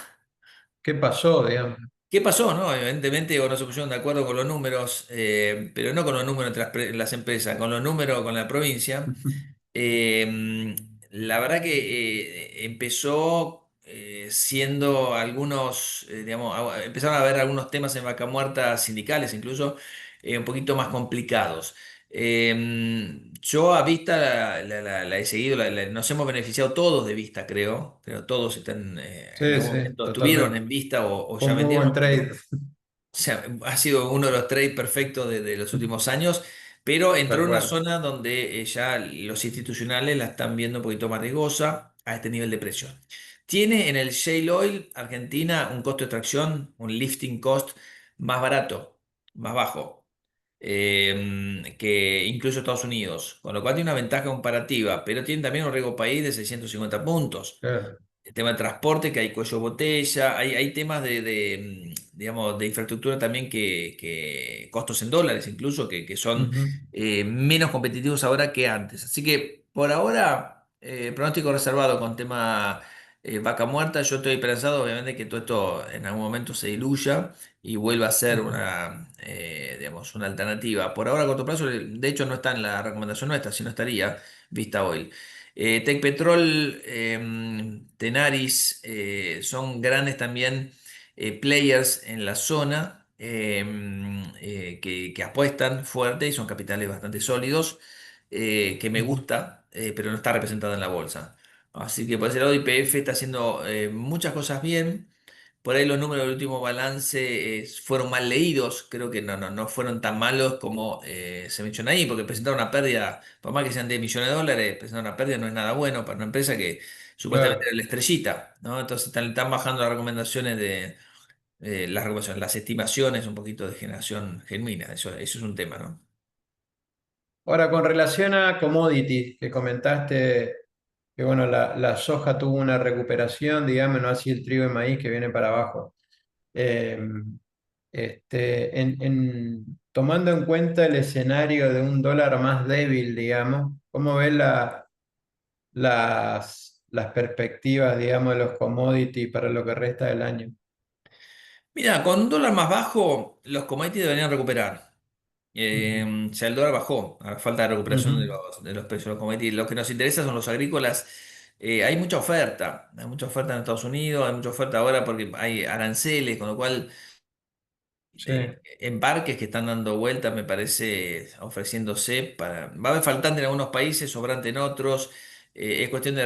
¿Qué pasó, digamos? ¿Qué pasó? ¿No? Evidentemente o no se pusieron de acuerdo con los números, pero no con los números entre las empresas, con los números con la provincia. Eh, la verdad que empezó siendo algunos, digamos, empezaron a haber algunos temas en Vaca Muerta sindicales incluso un poquito más complicados. Yo a Vista la he seguido, nos hemos beneficiado todos de Vista, creo, pero todos están, en Sí, algún sí, momento estuvieron totalmente. en Vista o Fue ya un muy buen vendieron, trade. o sea, ha sido uno de los trades perfectos de los últimos años, pero entró Tal en una cual. zona donde ya los institucionales la están viendo un poquito más riesgosa a este nivel de precio. Tiene en el shale oil Argentina un costo de extracción, un lifting cost más barato, más bajo, que incluso Estados Unidos, con lo cual tiene una ventaja comparativa, pero tiene también un riesgo país de 650 puntos. Claro. El tema de transporte, que hay cuello botella, hay temas digamos, de infraestructura también que costos en dólares incluso, que son Ujú. menos competitivos ahora que antes. Así que por ahora, pronóstico reservado con tema vaca muerta. Yo estoy esperanzado, obviamente, que todo esto en algún momento se diluya y vuelva a ser Ujú. digamos, una alternativa. Por ahora, a corto plazo, de hecho, no está en la recomendación nuestra, si no estaría vista hoy. Tecpetrol, Tenaris son grandes también players en la zona que apuestan fuerte y son capitales bastante sólidos, que me Ujú. gusta, pero no está representada en la bolsa. Así que por ese lado YPF está haciendo muchas cosas bien. Por ahí los números del último balance fueron mal leídos, creo que no fueron tan malos como se menciona ahí, porque presentaron una pérdida, por más que sean 10 millones de dólares, presentar una pérdida no es nada bueno para una empresa que supuestamente Claro. era la estrellita, ¿no? Entonces están bajando las recomendaciones las recuperaciones, las estimaciones un poquito de generación genuina, eso es un tema, ¿no? Ahora, con relación a commodities, que comentaste que bueno, la soja tuvo una recuperación, digamos, no así el trigo y maíz que viene para abajo. Eh, tomando en cuenta el escenario de un dólar más débil, digamos, ¿cómo ves las perspectivas, digamos, de los commodities para lo que resta del año? Mira, con un dólar más bajo, los commodities deberían recuperar. Ujú. Ya el dólar bajó, a falta de recuperación Ujú. de los precios de los commodities. Lo que nos interesa son los agrícolas. Hay mucha oferta en Estados Unidos, hay mucha oferta ahora porque hay aranceles, con lo cual Sí. embarques que están dando vueltas, me parece, ofreciéndose para. Va a haber faltante en algunos países, sobrante en otros. Es cuestión de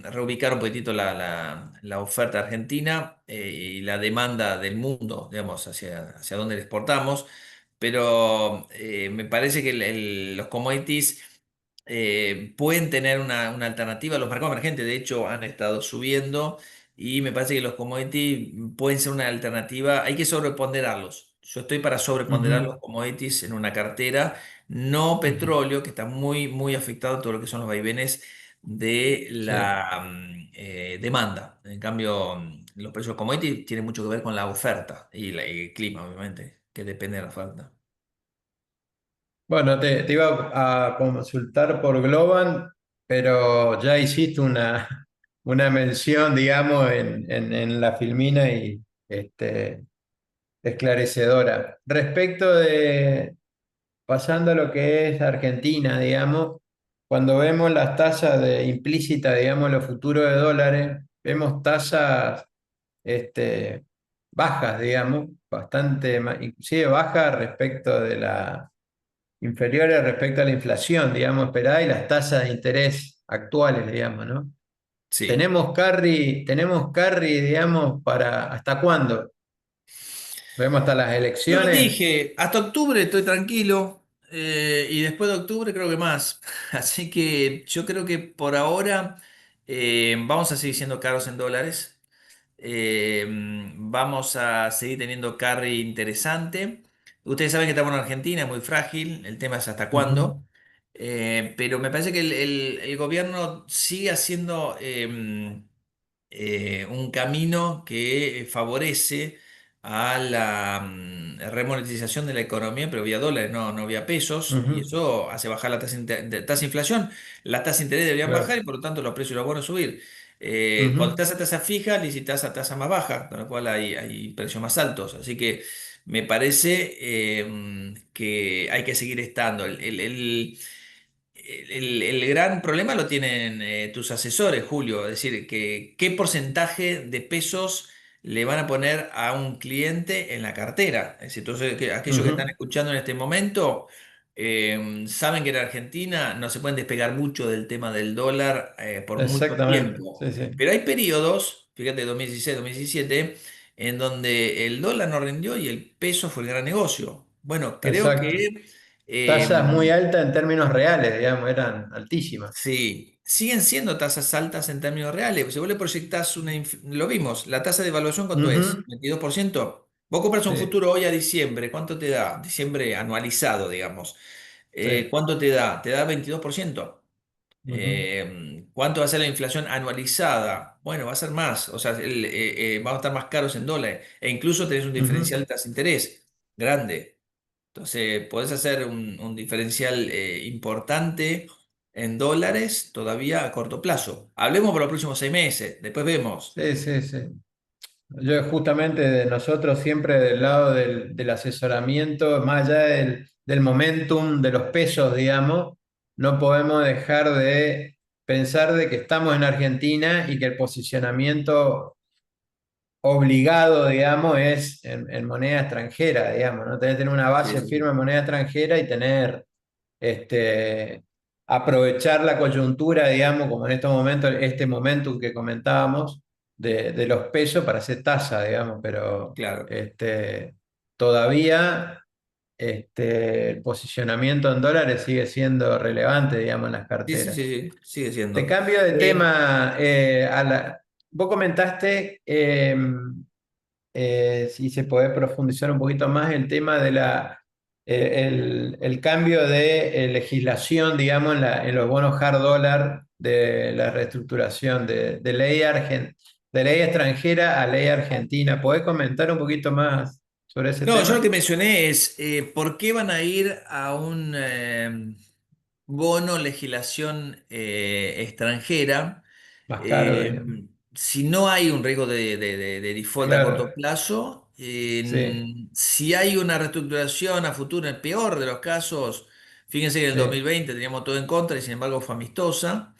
reubicar un poquitito la oferta argentina y la demanda del mundo, digamos, hacia dónde le exportamos. Pero me parece que los commodities pueden tener una alternativa. Los mercados emergentes, de hecho, han estado subiendo. Y me parece que los commodities pueden ser una alternativa. Hay que sobreponderarlos. Yo estoy para sobreponderar los Ujú. commodities en una cartera, no Ujú. petróleo, que está muy, muy afectado a todo lo que son los vaivenes de Sí. la demanda. En cambio, los precios de commodities tienen mucho que ver con la oferta y el clima, obviamente, que depende de la oferta. Bueno, te iba a consultar por Globan, pero ya hiciste una mención, digamos, en la filmina y este, esclarecedora. Respecto de, pasando a lo que es Argentina, digamos, cuando vemos las tasas de implícitas, digamos, los futuros de dólares, vemos tasas bajas, digamos, bastante, inclusive bajas respecto de inferiores respecto a la inflación, digamos, esperada y las tasas de interés actuales, digamos, ¿no? Sí. Tenemos carry, digamos, para ¿hasta cuándo? Vemos hasta las Yo lo elecciones. dije, hasta octubre estoy tranquilo y después de octubre creo que más. Así que yo creo que por ahora vamos a seguir siendo caros en dólares. Vamos a seguir teniendo carry interesante. Ustedes saben que estamos en Argentina, es muy frágil, el tema es hasta Ujú. cuándo. Pero me parece que el gobierno sigue haciendo un camino que favorece a la remonetización de la economía, pero vía dólares, no vía pesos, y Ujú. eso hace bajar la tasa de inflación, la tasa de interés deberían bajar y Claro. por lo tanto los precios de los bonos subir. Cuando Ujú. estás a tasa fija, licitas a tasa más baja, con lo cual hay precios más altos. Así que me parece que hay que seguir estando. El gran problema lo tienen tus asesores, Julio, es decir, que qué porcentaje de pesos le van a poner a un cliente en la cartera. Es decir, entonces, aquellos que están Ujú. escuchando en este momento saben que en Argentina no se pueden despegar mucho del tema del dólar por mucho Exactamente. tiempo. Sí, sí. Pero hay periodos, fíjate, 2016, 2017, en donde el dólar no rindió y el peso fue el gran negocio. Bueno, creo Exacto. que Tasas muy eh, altas en términos reales, digamos, eran altísimas. sí, siguen siendo tasas altas en términos reales. Si vos le proyectás lo vimos, la tasa de evaluación, ¿cuánto es? Ujú. 22%. Vos compras un Sí, futuro hoy a diciembre, ¿cuánto te da? Diciembre anualizado, digamos. sí. ¿Cuánto te da? Te da 22%. Ujú. ¿Cuánto va a ser la inflación anualizada? Bueno, va a ser más, o sea, vamos a estar más caros en dólares e incluso tenés un diferencial Ujú. de tasa de interés grande. Entonces, podés hacer un diferencial importante en dólares todavía a corto plazo. Hablemos por los próximos 6 meses, después vemos. Sí, sí, sí. Yo justamente de nosotros siempre del lado del asesoramiento, más allá del momentum de los pesos, digamos, no podemos dejar de pensar de que estamos en Argentina y que el posicionamiento obligado, digamos, es en moneda extranjera, digamos, ¿no? Tenés que tener una Sí, base sí, firme en sí. moneda extranjera y tener, este, aprovechar la coyuntura, digamos, como en estos momentos, este momentum que comentábamos, de los pesos para hacer tasa, digamos, pero Claro. todavía el posicionamiento en dólares sigue siendo relevante, digamos, en las Sí, sí, carteras. sí, sí, sigue Te siendo. cambio de tema. Vos comentaste si se puede profundizar un poquito más el tema de el cambio de legislación, digamos, en los bonos hard dólar de la reestructuración de de ley extranjera a ley argentina. ¿Podés comentar un poquito más sobre ese No, yo lo que tema? mencioné es por qué van a ir a un bono legislación extranjera Más caro, eh, digamos. si no hay un riesgo de default a corto Claro, plazo. sí, Si hay una reestructuración a futuro, en el peor de los casos, fíjense que en el sí. 2020 teníamos todo en contra y sin embargo fue amistosa.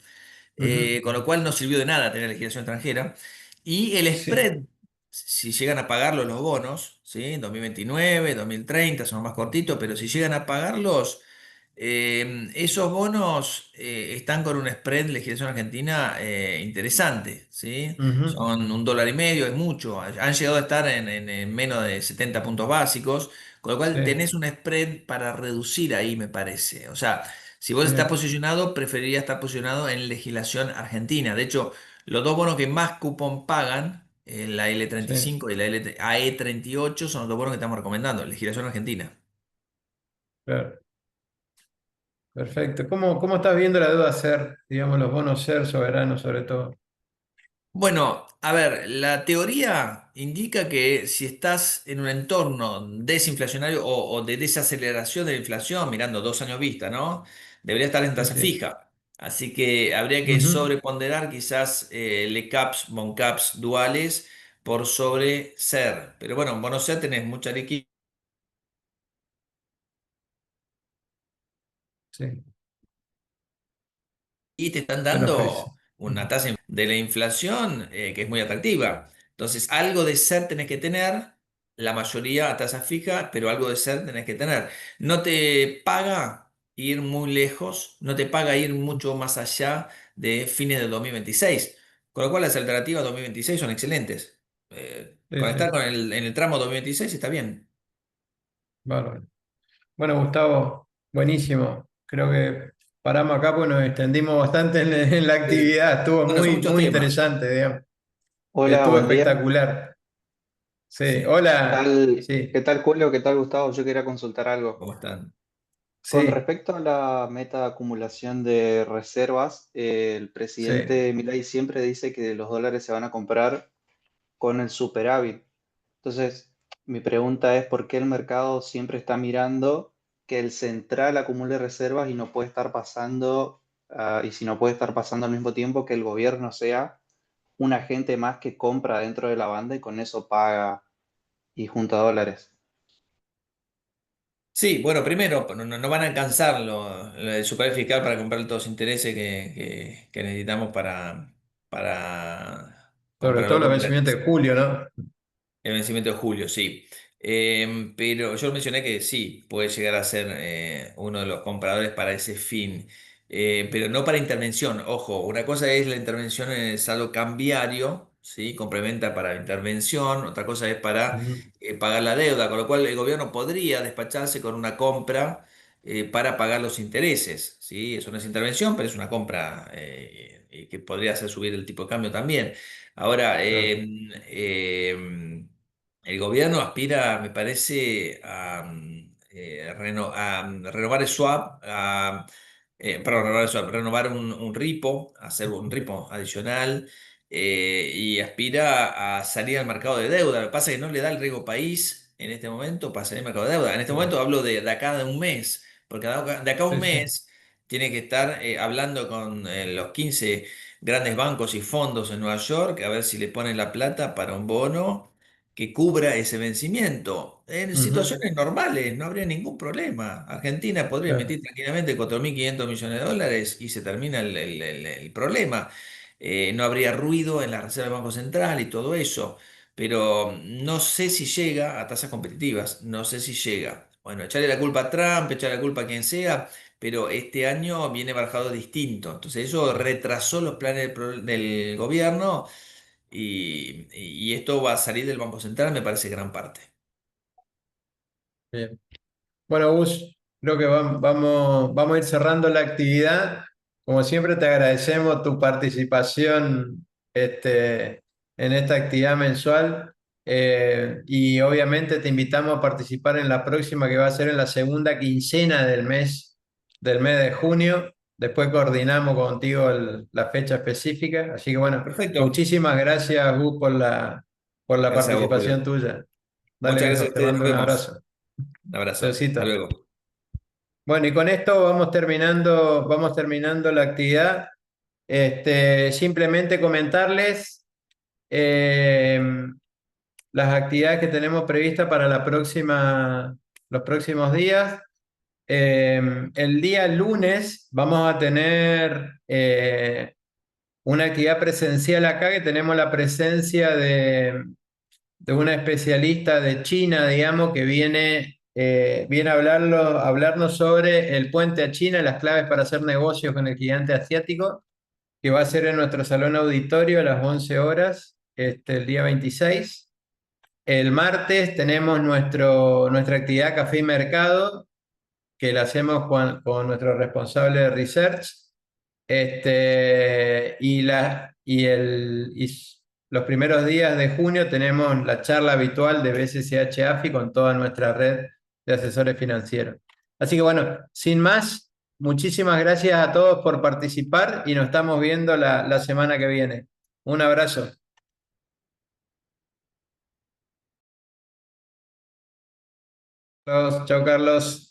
Ujú, Con lo cual no sirvió de nada tener legislación extranjera. Y el sí. spread, si llegan a pagarlos los bonos, ¿sí? 2029, 2030 son más cortitos, pero si llegan a pagarlos, esos bonos están con un spread de legislación argentina interesante, ¿sí? Ujú, Son $1,50, es mucho. Han llegado a estar en menos de 70 puntos básicos, con lo cual sí. tenés un spread para reducir ahí, me parece. O sea, si vos estás Bien, posicionado, preferiría estar posicionado en legislación argentina. De hecho, los dos bonos que más cupón pagan, la sí, L35 y la AE38, son los dos bonos que estamos recomendando, legislación argentina. claro. Perfecto. ¿Cómo estás viendo la deuda ser, digamos, los bonos ser soberanos sobre todo? Bueno, a ver, la teoría indica que si estás en un entorno desinflacionario o de desaceleración de la inflación, mirando 2 años vista, ¿no? Debería estar en Sí, tasa sí. fija. Así que habría que Ujú, sobreponderar quizás LECAPs, BONCAPs duales por sobre SER. Pero bueno, en bono SER tenés mucha liquidez sí. y te están Beneficio. dando una tasa de la inflación que es muy atractiva. Entonces, algo de ser tenés que tener, la mayoría a tasa fija, pero algo de ser tenés que tener. No te paga ir muy lejos, no te paga ir mucho más allá de fines del 2026. Con lo cual, las alternativas 2026 son excelentes. Sí, Con estar sí. en el tramo 2026 está bien. Bárbaro. Bueno, Gustavo, buenísimo. Creo que paramos acá porque nos extendimos bastante en la Sí. actividad. Estuvo Bueno, son muchos muy temas. interesante, digamos. Hola, Estuvo buen día. espectacular. Sí, Sí. hola. Sí, Qué tal Julio? ¿Qué tal Gustavo? Yo quería consultar algo. ¿Cómo están? Con sí, respecto a la meta de acumulación de reservas, el sí. presidente Milei siempre dice que los dólares se van a comprar con el superávit. Entonces, mi pregunta es, ¿por qué el mercado siempre está mirando que el central acumule reservas y no puede estar pasando, y si no puede estar pasando al mismo tiempo que el gobierno sea un agente más que compra dentro de la banda y con eso paga y junta dólares? Sí, bueno, primero, no van a alcanzar el superávit fiscal para comprar todos los intereses que necesitamos para Sobre comprar todo los los vencimientos dólares. de julio, ¿no? El vencimiento de julio, sí. Pero yo mencioné que sí, puede llegar a ser uno de los compradores para ese fin. Pero no para intervención. Ojo, una cosa es la intervención en el saldo cambiario, ¿sí? Complementa para intervención, otra cosa es para Ujú, pagar la deuda, con lo cual el gobierno podría despacharse con una compra para pagar los intereses, ¿sí? Eso no es intervención, pero es una compra que podría hacer subir el tipo de cambio también. Ahora, claro. el gobierno aspira, me parece, a renovar el swap, perdón, renovar el swap, renovar un repo, hacer un repo adicional y aspira a salir al mercado de deuda. Lo que pasa es que no le da el riesgo país en este momento para salir al mercado de deuda. En este momento Claro. hablo de acá de un mes, porque de acá a un Sí, sí. mes tiene que estar hablando con los 15 grandes bancos y fondos en Nueva York a ver si le ponen la plata para un bono que cubra ese vencimiento. En Ujú, situaciones normales no habría ningún problema. Argentina podría claro, emitir tranquilamente 4.500 millones de dólares y se termina el problema. No habría ruido en la Reserva del Banco Central y todo eso. Pero no sé si llega a tasas competitivas, no sé si llega. Bueno, echarle la culpa a Trump, echarle la culpa a quien sea, pero este año viene barajado distinto. Entonces eso retrasó los planes del gobierno y esto va a salir del Banco Central, me parece gran parte. bien. Bueno, Gus, creo que vamos a ir cerrando la actividad. Como siempre, te agradecemos tu participación en esta actividad mensual. Y obviamente te invitamos a participar en la próxima, que va a ser en la segunda quincena del mes de junio. Después coordinamos contigo la fecha específica. Así que bueno, Perfecto. muchísimas gracias, Gus, por la Gracias a vos, participación Julio. tuya. Dale, Muchas gracias a viejo, te ustedes. mando Nos un vemos. abrazo. Un abrazo. Hasta Chaucito. luego. Bueno, y con esto vamos terminando la actividad. Simplemente comentarles eh, las actividades que tenemos previstas para los próximos días. El día lunes vamos a tener una actividad presencial acá, que tenemos la presencia de una especialista de China, digamos, que viene a hablarnos sobre el puente a China, las claves para hacer negocios con el gigante asiático, que va a ser en nuestro salón auditorio a las 11 horas, el día 26. El martes tenemos nuestra actividad Café y Mercado, que la hacemos con nuestro responsable de research. Y los primeros días de junio tenemos la charla habitual de BCCH AFI con toda nuestra red de asesores financieros. Así que bueno, sin más, muchísimas gracias a todos por participar y nos estamos viendo la semana que viene. Un abrazo. Chao, Carlos.